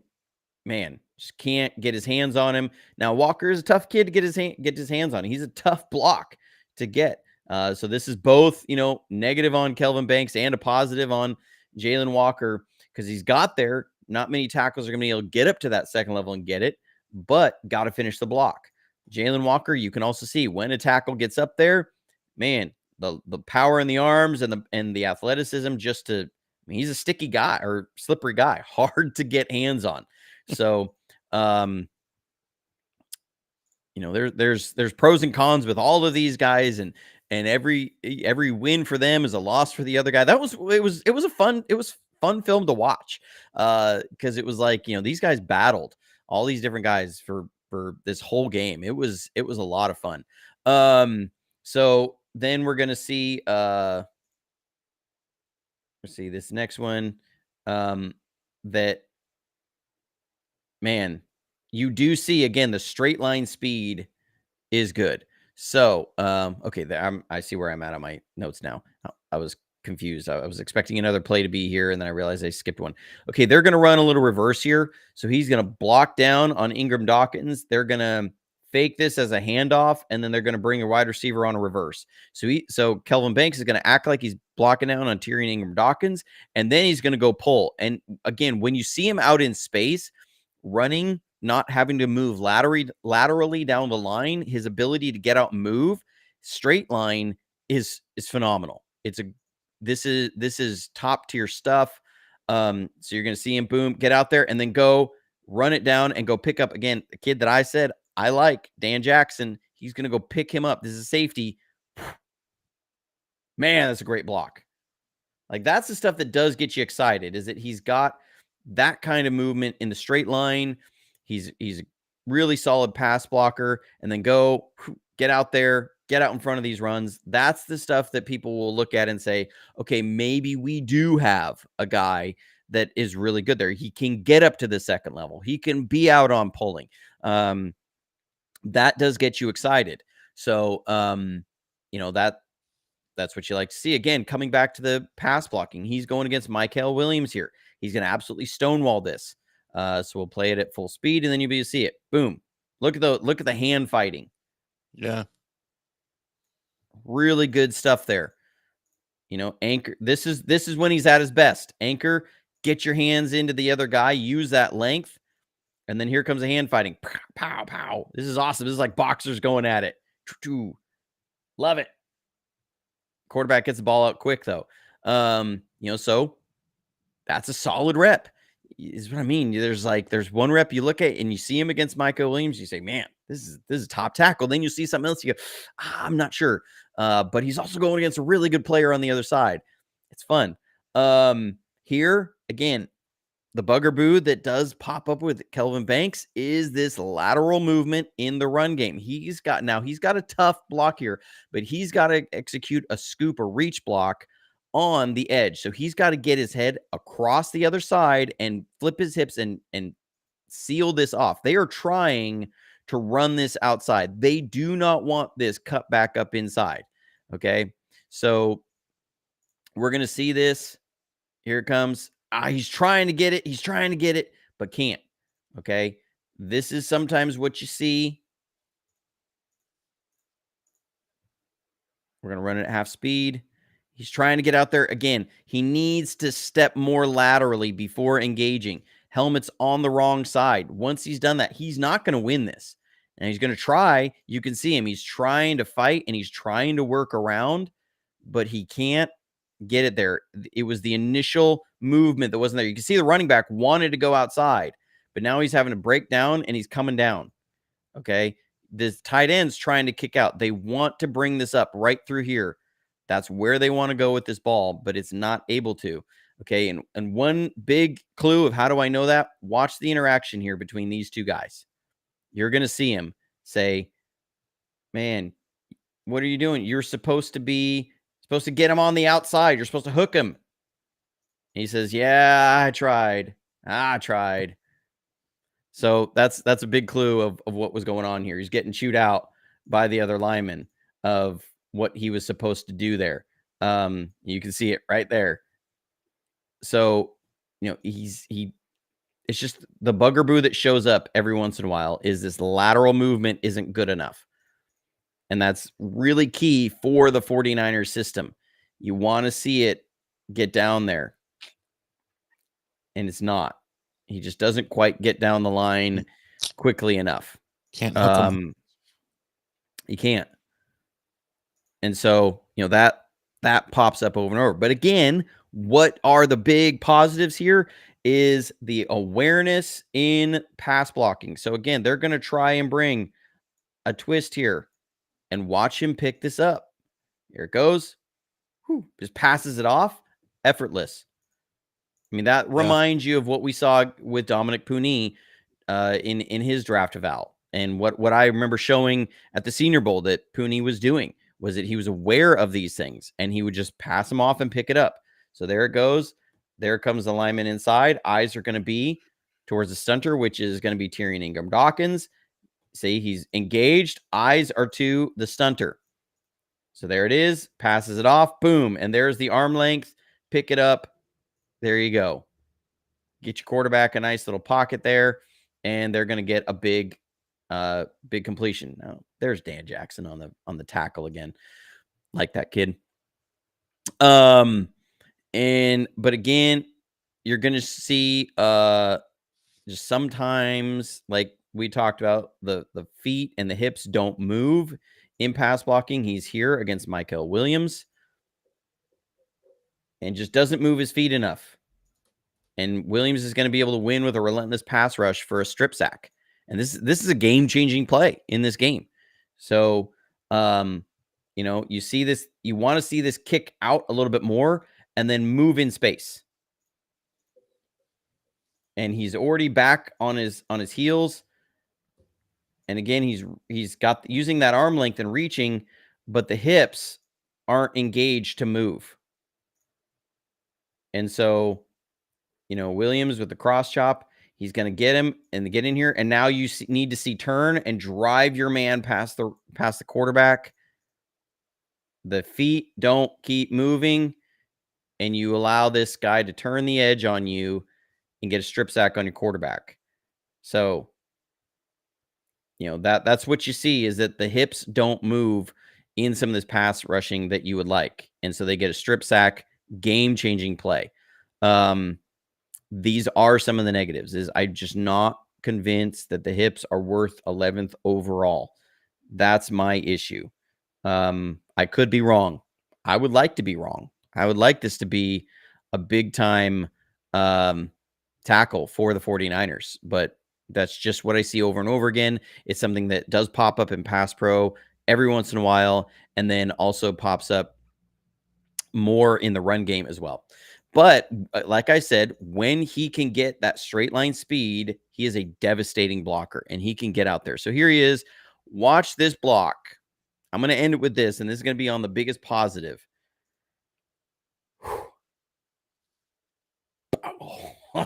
man, just can't get his hands on him. Now, Walker is a tough kid to get his hands on. He's a tough block to get. So this is both, negative on Kelvin Banks and a positive on Jalon Walker, because he's got there. Not many tackles are going to be able to get up to that second level and get it, but got to finish the block. Jalon Walker, you can also see when a tackle gets up there, man, the power in the arms and the athleticism he's a sticky guy or slippery guy, hard to get hands on. So, there's pros and cons with all of these guys, and every win for them is a loss for the other guy. It was fun film to watch, because it was like, these guys battled, all these different guys, for for this whole game. It was a lot of fun. So then we're gonna see let's see this next one. That man, you do see again the straight line speed is good. So, okay, I see where I'm at on my notes now. I was confused. I was expecting another play to be here, and then I realized I skipped one. Okay, they're going to run a little reverse here. So he's going to block down on Ingram Dawkins. They're going to fake this as a handoff, and then they're going to bring a wide receiver on a reverse. So Kelvin Banks is going to act like he's blocking down on Tyrion Ingram Dawkins, and then he's going to go pull. And again, when you see him out in space, running, not having to move laterally down the line, his ability to get out and move straight line is phenomenal. This is top tier stuff. So you're going to see him boom, get out there and then go run it down and go pick up again the kid that I said I like, Dan Jackson. He's going to go pick him up. This is safety. Man, that's a great block. Like, that's the stuff that does get you excited, is that he's got that kind of movement in the straight line. He's a really solid pass blocker, and then go get out there, get out in front of these runs. That's the stuff that people will look at and say, okay, maybe we do have a guy that is really good there. He can get up to the second level. He can be out on pulling. That does get you excited. So, that's what you like to see. Again, coming back to the pass blocking, he's going against Mykel Williams here. He's going to absolutely stonewall this. So we'll play it at full speed, and then you'll be able to see it. Boom! Look at the hand fighting. Yeah, really good stuff there. Anchor. This is when he's at his best. Anchor, get your hands into the other guy, use that length, and then here comes the hand fighting. Pow, pow, pow. This is awesome. This is like boxers going at it. Love it. Quarterback gets the ball out quick, though. So that's a solid rep, is what I mean. There's one rep you look at and you see him against Mykel Williams. You say, man, this is top tackle. Then you see something else. You go, I'm not sure. But he's also going against a really good player on the other side. It's fun. Here, again, the bugaboo that does pop up with Kelvin Banks is this lateral movement in the run game. He's got a tough block here, but he's got to execute a scoop or reach block on the edge. So he's got to get his head across the other side and flip his hips and seal this off. They are trying to run this outside. They do not want this cut back up inside. Okay. So we're going to see this. Here it comes. He's trying to get it, but can't. Okay. This is sometimes what you see. We're going to run it at half speed. He's trying to get out there. Again, he needs to step more laterally before engaging. Helmet's on the wrong side. Once he's done that, he's not going to win this. And he's going to try. You can see him. He's trying to fight and he's trying to work around, but he can't get it there. It was the initial movement that wasn't there. You can see the running back wanted to go outside, but now he's having to break down and he's coming down. Okay. This tight end's trying to kick out. They want to bring this up right through here. That's where they want to go with this ball, but it's not able to. Okay. And one big clue of how do I know that? Watch the interaction here between these two guys. You're going to see him say, man, what are you doing? You're supposed to get him on the outside. You're supposed to hook him. And he says, yeah, I tried. So that's a big clue of what was going on here. He's getting chewed out by the other lineman of what he was supposed to do there. You can see it right there. So, it's just the bugaboo that shows up every once in a while is this lateral movement isn't good enough. And that's really key for the 49ers system. You want to see it get down there. And it's not. He just doesn't quite get down the line quickly enough. Can't hook him. He can't. And so, that pops up over and over. But again, what are the big positives here is the awareness in pass blocking. So again, they're going to try and bring a twist here and watch him pick this up. Here it goes. Just passes it off. Effortless. I mean, that reminds you of what we saw with Dominic Puni in his draft eval. And what I remember showing at the Senior Bowl that Pooney was doing was that he was aware of these things and he would just pass them off and pick it up. So there it goes. There comes the lineman inside. Eyes are going to be towards the stunter, which is going to be Tyrion Ingram Dawkins. See, he's engaged. Eyes are to the stunter. So there it is. Passes it off. Boom. And there's the arm length. Pick it up. There you go. Get your quarterback a nice little pocket there. And they're going to get a big completion. Now, there's Dan Jackson on the tackle again. Like that kid. But again, you're going to see just sometimes, like we talked about, the feet and the hips don't move in pass blocking. He's here against Mykel Williams and just doesn't move his feet enough. And Williams is going to be able to win with a relentless pass rush for a strip sack. And this is a game-changing play in this game. So, you see this, you want to see this kick out a little bit more and then move in space. And he's already back on his heels. And again, he's got using that arm length and reaching, but the hips aren't engaged to move. And so, Williams with the cross chop, he's going to get him and get in here. And now you need to see turn and drive your man past the quarterback. The feet don't keep moving, and you allow this guy to turn the edge on you and get a strip sack on your quarterback. So, that's what you see, is that the hips don't move in some of this pass rushing that you would like. And so they get a strip sack, game-changing play. These are some of the negatives. I'm just not convinced that the hips are worth 11th overall. That's my issue. I could be wrong. I would like to be wrong. I would like this to be a big-time tackle for the 49ers, but that's just what I see over and over again. It's something that does pop up in Pass Pro every once in a while, and then also pops up more in the run game as well. But like I said, when he can get that straight line speed, he is a devastating blocker, and he can get out there. So here he is. Watch this block. I'm going to end it with this, and this is going to be on the biggest positive.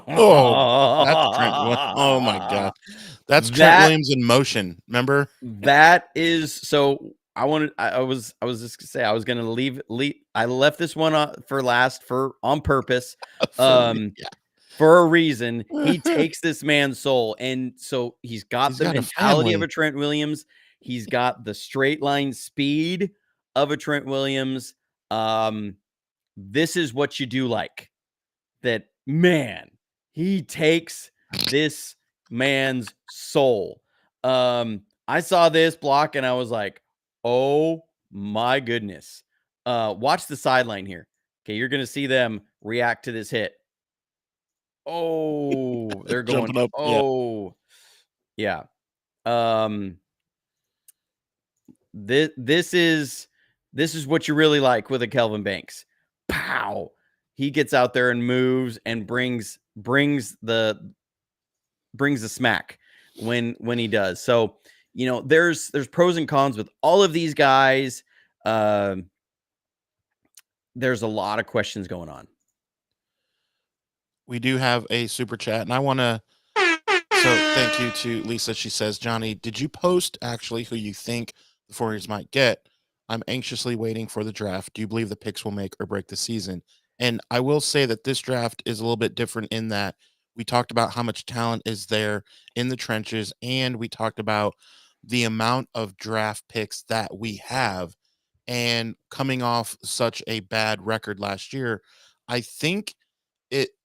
Oh, that's Trent. Oh my God, that's Trent Williams in motion. Remember? That is so. I was just gonna say I was gonna leave. I left this one for last on purpose, for a reason. He takes this man's soul, and so he's got the mentality of a Trent Williams. He's got the straight line speed of a Trent Williams. This is what you do like. That man, he takes this man's soul. I saw this block and I was like, oh my goodness. Watch the sideline here. Okay, you're gonna see them react to this hit. Oh, they're going jumping up. Oh, yeah. This is what you really like with a Kelvin Banks. Pow! He gets out there and moves and brings the smack when he does. So, there's pros and cons with all of these guys. There's a lot of questions going on. We do have a super chat, and I want to. So thank you to Lisa. She says, Johnny, did you post actually who you think the 49ers might get? I'm anxiously waiting for the draft. Do you believe the picks will make or break the season? And I will say that this draft is a little bit different in that we talked about how much talent is there in the trenches, and we talked about the amount of draft picks that we have. And coming off such a bad record last year, I think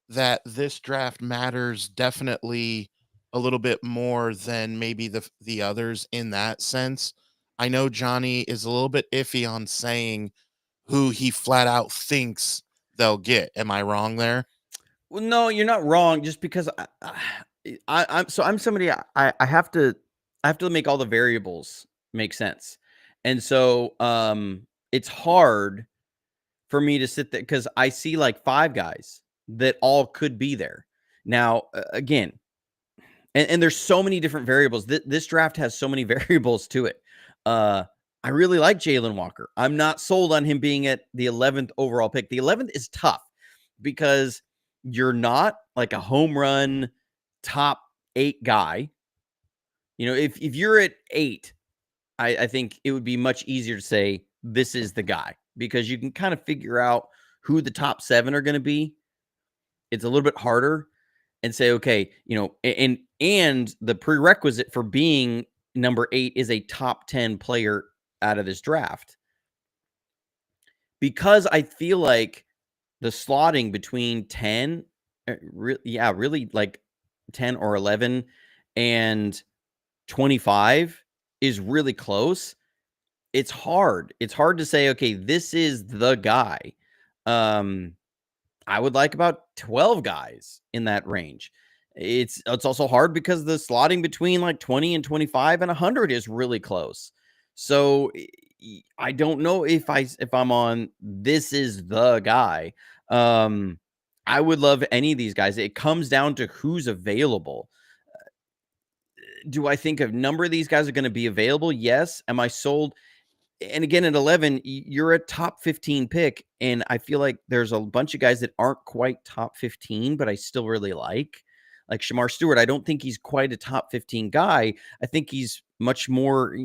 that this draft matters definitely a little bit more than maybe the others in that sense. I know Johnny is a little bit iffy on saying who he flat out thinks they'll get. Am I wrong there? Well, no, you're not wrong. Just because I'm somebody, I have to make all the variables make sense, and so it's hard for me to sit there because I see like 5 guys that all could be there. Now, again, And there's so many different variables. This draft has so many variables to it. I really like Jalon Walker. I'm not sold on him being at the 11th overall pick. The 11th is tough because you're not like a home run top 8 guy. If you're at 8, I think it would be much easier to say this is the guy because you can kind of figure out who the top 7 are going to be. It's a little bit harder and say, okay, and the prerequisite for being number 8 is a top 10 player out of this draft. Because I feel like the slotting between 10, really like 10 or 11 and 25 is really close. It's hard. It's hard to say, okay, this is the guy. I would like about 12 guys in that range. It's also hard because the slotting between like 20 and 25 and 100 is really close. So I don't know if I'm on this is the guy. I would love any of these guys. It comes down to who's available. Do I think a number of these guys are going to be available? Yes. Am I sold? And again, at 11, you're a top 15 pick. And I feel like there's a bunch of guys that aren't quite top 15, but I still really like Shamar Stewart. I don't think he's quite a top 15 guy. I think he's much more,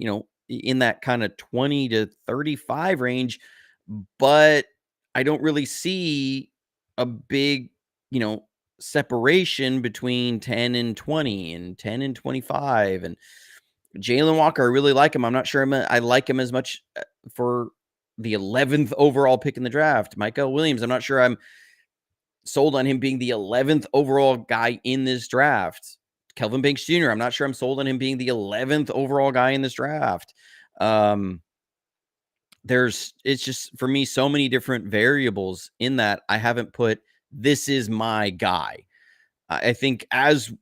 in that kind of 20 to 35 range, but I don't really see a big, separation between 10 and 20 and 10 and 25. And Jalon Walker, I really like him. I'm not sure I like him as much for the 11th overall pick in the draft. Mykel Williams, I'm not sure I'm sold on him being the 11th overall guy in this draft. Kelvin Banks Jr., I'm not sure I'm sold on him being the 11th overall guy in this draft. It's just, for me, so many different variables in that I haven't put, this is my guy. I think as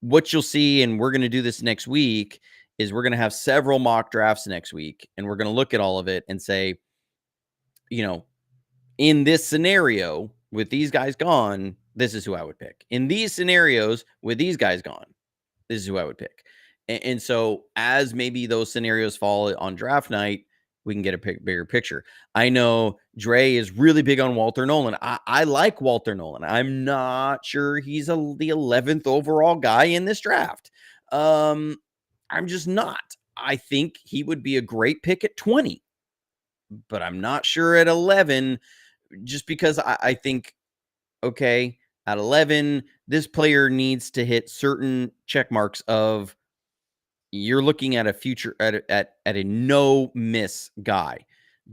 what you'll see, and we're going to do this next week, is we're going to have several mock drafts next week, and we're going to look at all of it and say, in this scenario with these guys gone, this is who I would pick. In these scenarios with these guys gone, this is who I would pick. And so as maybe those scenarios fall on draft night, we can get a bigger picture. I know Dre is really big on Walter Nolan. I like Walter Nolan. I'm not sure he's the 11th overall guy in this draft. I'm just not. I think he would be a great pick at 20, but I'm not sure at 11, just because I think, okay, at 11, this player needs to hit certain check marks of, you're looking at a future at a no miss guy.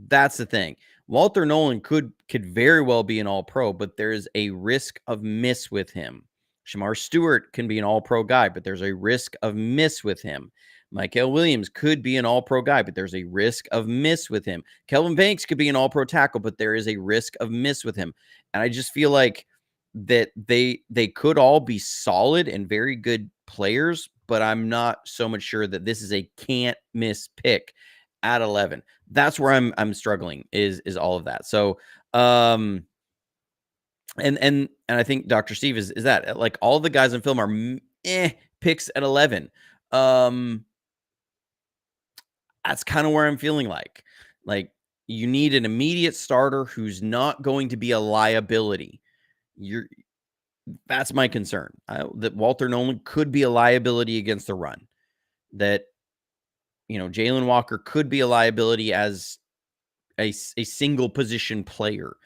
That's the thing. Walter Nolan could very well be an all pro, but there's a risk of miss with him. Shamar Stewart can be an all pro guy, but there's a risk of miss with him. Mykel Williams could be an all pro guy, but there's a risk of miss with him. Kelvin Banks could be an all pro tackle, but there is a risk of miss with him. And I just feel like that they could all be solid and very good players, but I'm not so much sure that this is a can't miss pick at 11. That's where I'm struggling is all of that. So, and I think Dr. Steve is that, like, all the guys in film are picks at 11. That's kind of where I'm feeling like you need an immediate starter who's not going to be a liability. That's my concern. That Walter Nolan could be a liability against the run. That, Jalon Walker could be a liability as a single position player.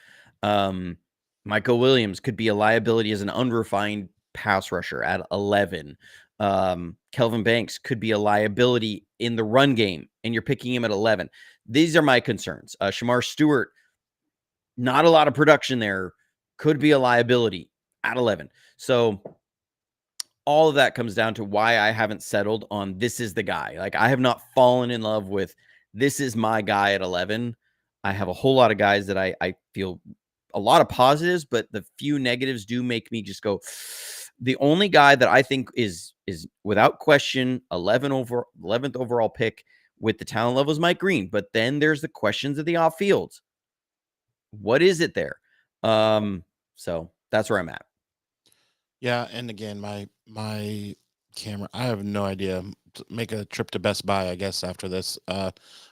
Mykel Williams could be a liability as an unrefined pass rusher at 11. Kelvin Banks could be a liability in the run game, and you're picking him at 11. These are my concerns. Shamar Stewart, not a lot of production there, could be a liability at 11. So all of that comes down to why I haven't settled on this is the guy. Like, I have not fallen in love with this is my guy at 11. I have a whole lot of guys that I feel a lot of positives, but the few negatives do make me just go. The only guy that I think is without question 11th overall pick with the talent level is Mike Green. But then there's the questions of the off field. What is it there? So that's where I'm at. Yeah, and again, my Camera. I have no idea. Make a trip to Best Buy, I guess, after this.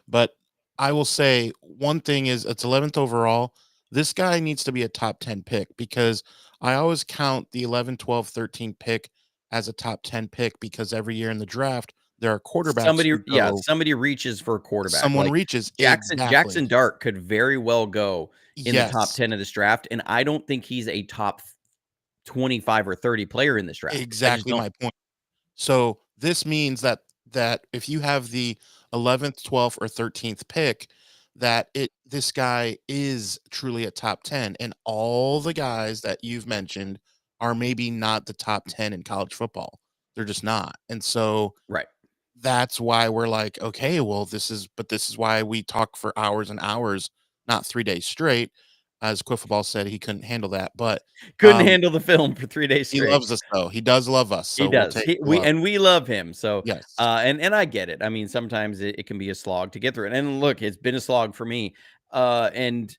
But I will say one thing is it's 11th overall. This guy needs to be a top 10 pick because I always count the 11, 12, 13 pick as a top 10 pick because every year in the draft, there are quarterbacks Somebody, who yeah, go, somebody reaches for a quarterback. someone Like reaches. Jackson Exactly. Dart could very well go in the top Yes. 10 of this draft, and I don't think he's a top 25 or 30 player in this draft. I just Exactly don't. my point. So this means that if you have the 11th, 12th, or 13th pick, that it this guy is truly a top 10, and all the guys that you've mentioned are maybe not the top 10 in college football. They're just not. And so Right. that's why we're like, okay, well, this is why we talk for hours and hours, not 3 days straight. As Quiffball said, he couldn't handle that. But Couldn't handle the film for 3 days he straight. loves us though. He does love us. He So we'll does. take He the we love. and we love him. So, Yes. and I get it. I mean, sometimes it can be a slog to get through it. And look, it's been a slog for me. And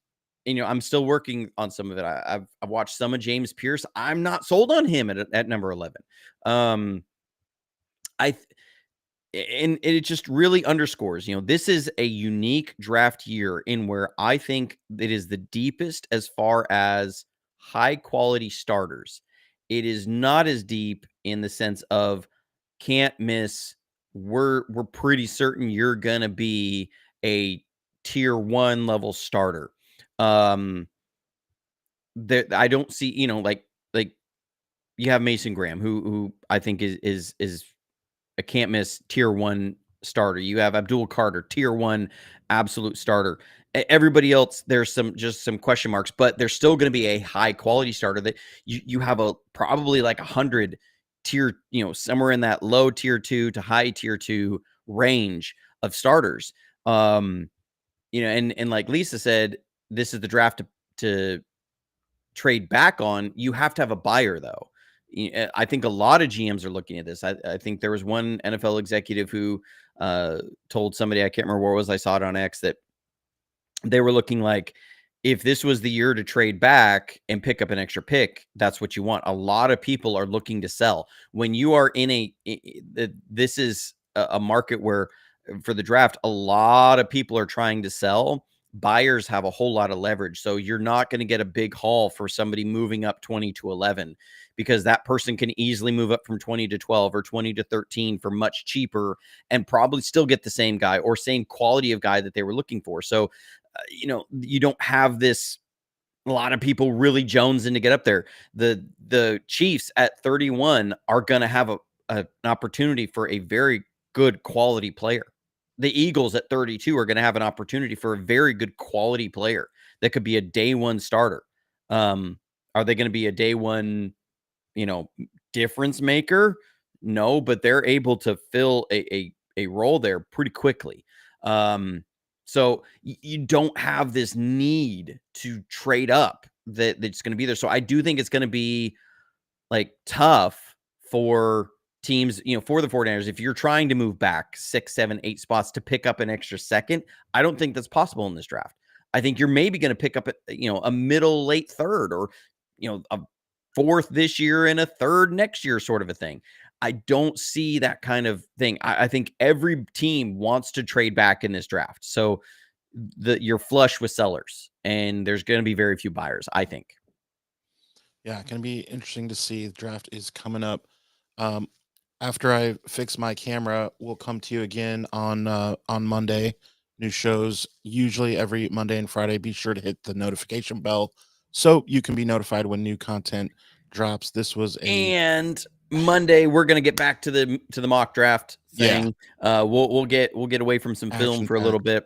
I'm still working on some of it. I've watched some of James Pierce. I'm not sold on him at number 11. Um, I and it just really underscores, this is a unique draft year in where I think it is the deepest as far as high quality starters. It is not as deep in the sense of can't miss. We're pretty certain you're gonna be a tier one level starter. Um, that I don't see, like you have Mason Graham, who I think is a can't miss tier one starter. You have Abdul Carter, tier one absolute starter. Everybody else, there's some question marks, but there's still going to be a high quality starter that you have a probably like 100 tier, somewhere in that low tier two to high tier two range of starters. And like Lisa said, this is the draft to trade back on. You have to have a buyer though. I think a lot of GMs are looking at this. I think there was one NFL executive who told somebody, I can't remember where it was, I saw it on X, that they were looking like if this was the year to trade back and pick up an extra pick, that's what you want. A lot of people are looking to sell. When you are in this is a market where for the draft, a lot of people are trying to sell. Buyers have a whole lot of leverage. So you're not going to get a big haul for somebody moving up 20 to 11 because that person can easily move up from 20 to 12 or 20 to 13 for much cheaper and probably still get the same guy or same quality of guy that they were looking for. So you don't have this a lot of people really jonesing to get up there. The Chiefs at 31 are going to have an opportunity for a very good quality player. The Eagles at 32 are going to have an opportunity for a very good quality player that could be a day one starter. Are they going to be a day one, you know, difference maker? No, but they're able to fill a role there pretty quickly. So you don't have this need to trade up that's going to be there. So I do think it's going to be like tough for teams, for the 49ers. If you're trying to move back 6, 7, 8 spots to pick up an extra second, I don't think that's possible in this draft. I think you're maybe going to pick up a middle late third or a fourth this year and a third next year sort of a thing. I don't see that kind of thing. I think every team wants to trade back in this draft. So you're flush with sellers and there's going to be very few buyers, I think. Yeah, gonna be interesting to see. The draft is coming up. Um, After I fix my camera, we'll come to you again on Monday. New shows usually every Monday and Friday. Be sure to hit the notification bell so you can be notified when new content drops. This was a And Monday we're going to get back to the mock draft yeah, thing. We'll get away from some film action for a little packed.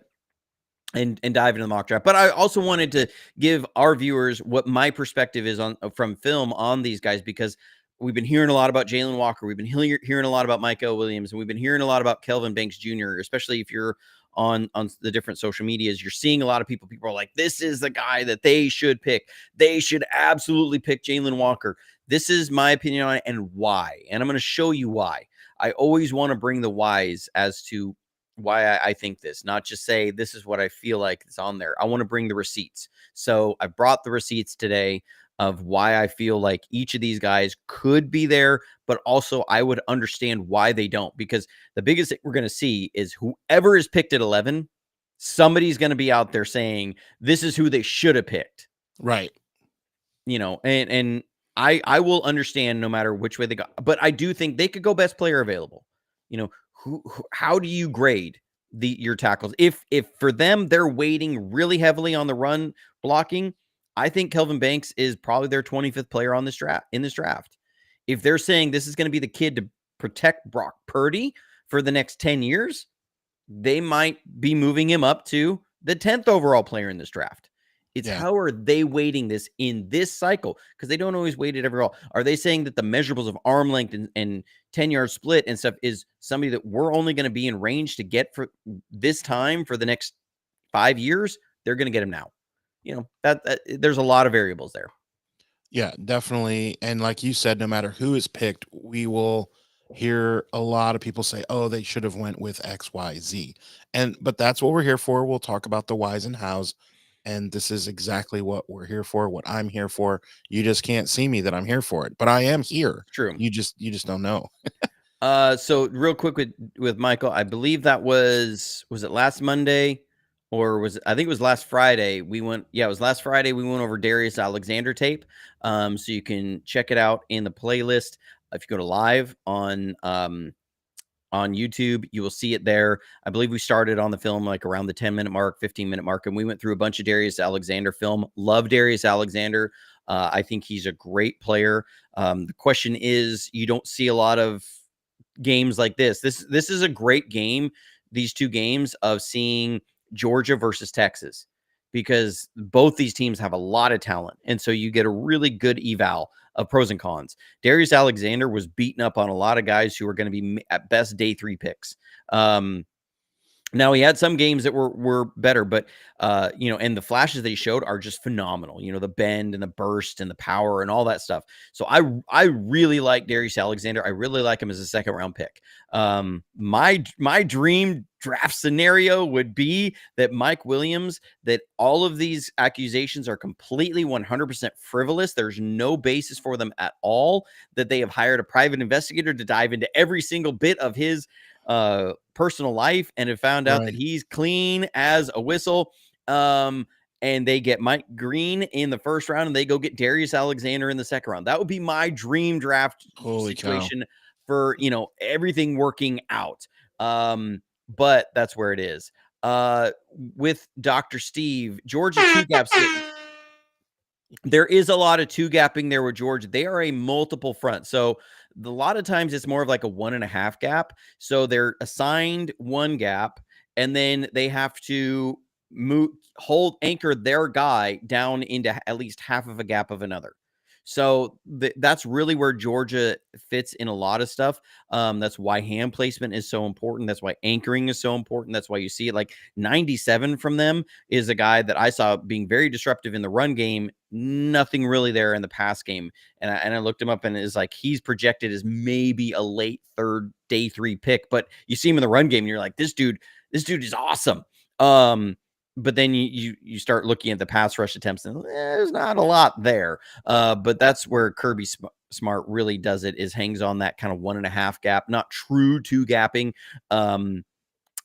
bit and dive into the mock draft. But I also wanted to give our viewers what my perspective is on from film on these guys because we've been hearing a lot about Jalon Walker, we've been hearing a lot about Mykel Williams, and we've been hearing a lot about Kelvin Banks Jr. Especially if you're on the different social medias, you're seeing a lot of people. People are like, "This is the guy that they should pick. They should absolutely pick Jalon Walker." This is my opinion on it and why, and I'm going to show you why. I always want to bring the whys as to why I think this, not just say this is what I feel like is on there. I want to bring the receipts. So I brought the receipts today. of why I feel like each of these guys could be there, but also I would understand why they don't, because the biggest thing we're going to see is whoever is picked at 11, somebody's going to be out there saying this is who they should have picked. Right. And I will understand no matter which way they go, but I do think they could go best player available. How do you grade your tackles? If for them they're waiting really heavily on the run blocking, I think Kelvin Banks is probably their 25th player on this draft. If they're saying this is going to be the kid to protect Brock Purdy for the next 10 years, they might be moving him up to the 10th overall player in this draft. It's how are they weighting this in this cycle? Because they don't always weight it overall. Are they saying that the measurables of arm length and 10-yard split and stuff is somebody that we're only going to be in range to get for this time for the next 5 years? They're going to get him now. That there's a lot of variables there. Yeah, definitely. And like you said, no matter who is picked, we will hear a lot of people say, "Oh, they should have went with X, Y, Z." But that's what we're here for. We'll talk about the whys and hows, and this is exactly what we're here for, what I'm here for. You just can't see me that I'm here for it, but I am here. True. You just don't know. So real quick with Mykel, I believe that was it last Monday or I think it was last Friday. It was last Friday. We went over Darius Alexander tape. So you can check it out in the playlist. If you go to live on YouTube, you will see it there. I believe we started on the film like around the 10-minute mark, 15-minute mark, and we went through a bunch of Darius Alexander film. Love Darius Alexander. I think he's a great player. The question is, you don't see a lot of games like this. This is a great game, these two games of seeing Georgia versus Texas, because both these teams have a lot of talent. And so you get a really good eval of pros and cons. Darius Alexander was beaten up on a lot of guys who are going to be at best day 3 picks. Now he had some games that were better, but and the flashes that he showed are just phenomenal. The bend and the burst and the power and all that stuff. So I really like Darius Alexander. I really like him as a 2nd-round pick. My dream draft scenario would be that Mike Williams, that all of these accusations are completely 100% frivolous. There's no basis for them at all, that they have hired a private investigator to dive into every single bit of his personal life and have found out that he's clean as a whistle. And they get Mike Green in the 1st round and they go get Darius Alexander in the 2nd round. That would be my dream draft situation for, everything working out. But that's where it is. With Dr. Steve, Georgia 2 gaps. There is a lot of 2-gapping there with Georgia. They are a multiple front. So a lot of times it's more of like a 1.5 gap. So they're assigned 1 gap and then they have to anchor their guy down into at least half of a gap of another. So that's really where Georgia fits in a lot of stuff. That's why hand placement is so important. That's why anchoring is so important. That's why you see it like 97 from them is a guy that I saw being very disruptive in the run game. Nothing really there in the pass game. And I looked him up and it's like he's projected as maybe a late 3rd, day 3 pick. But you see him in the run game and you're like, this dude is awesome. But then you start looking at the pass rush attempts and there's not a lot there. But that's where Kirby Smart really does it, is hangs on that kind of 1.5 gap, not true 2 gapping.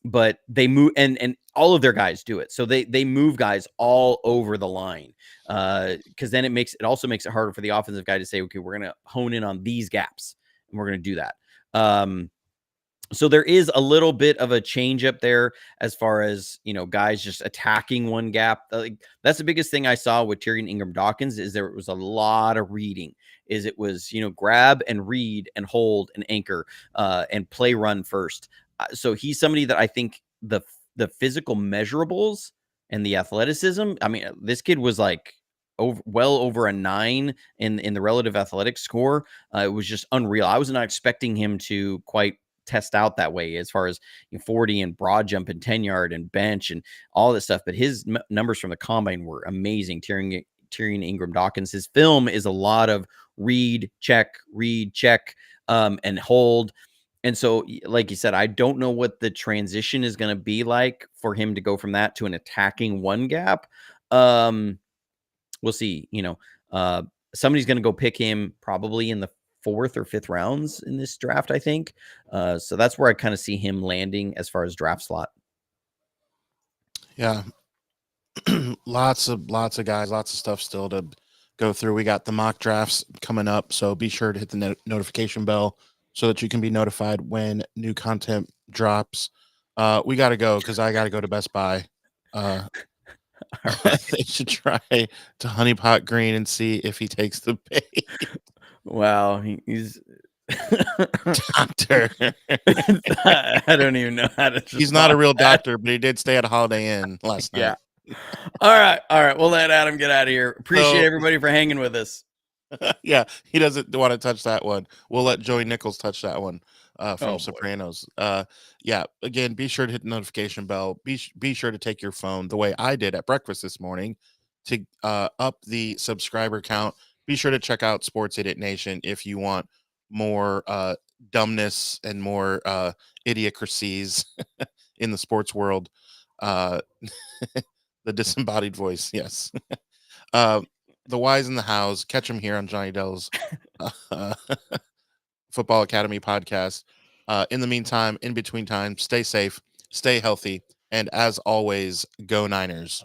But they move and all of their guys do it. So they move guys all over the line. Because then it also makes it harder for the offensive guy to say, okay, we're going to hone in on these gaps and we're going to do that. So there is a little bit of a change up there as far as, guys just attacking 1 gap. That's the biggest thing I saw with Tyrion Ingram Dawkins is there was a lot of reading. It was, grab and read and hold and anchor and play run first. So he's somebody that I think the physical measurables and the athleticism. I mean, this kid was like well over a 9 in the relative athletic score. It was just unreal. I was not expecting him to quite test out that way as far as 40 and broad jump and 10-yard and bench and all this stuff. But his numbers from the combine were amazing. Tyrion Ingram Dawkins, his film is a lot of read, check, and hold. And so, like you said, I don't know what the transition is going to be like for him to go from that to an attacking 1 gap. We'll see, somebody's going to go pick him probably in the 4th or 5th rounds in this draft, I think. So that's where I kind of see him landing as far as draft slot. Yeah. lots of guys, lots of stuff still to go through. We got the mock drafts coming up, so be sure to hit the notification bell so that you can be notified when new content drops. We got to go because I got to go to Best Buy. All right. They should try to honeypot Green and see if he takes the bait. Wow, he's Doctor. I don't even know how to. He's not a real doctor, but he did stay at a Holiday Inn last night. Yeah. All right. We'll let Adam get out of here. Appreciate So- everybody for hanging with us. Yeah, he doesn't want to touch that one. We'll let Joey Nichols touch that one from Oh, boy. Sopranos. Yeah, again, be sure to hit the notification bell. Be sure to take your phone the way I did at breakfast this morning to up the subscriber count. Be sure to check out Sports Idiot Nation if you want more dumbness and more idiocracies in the sports world. The disembodied voice, yes. The whys and the hows, catch them here on Johnny Dell's Football Academy podcast. In the meantime, in between time, stay safe, stay healthy, and as always, go Niners.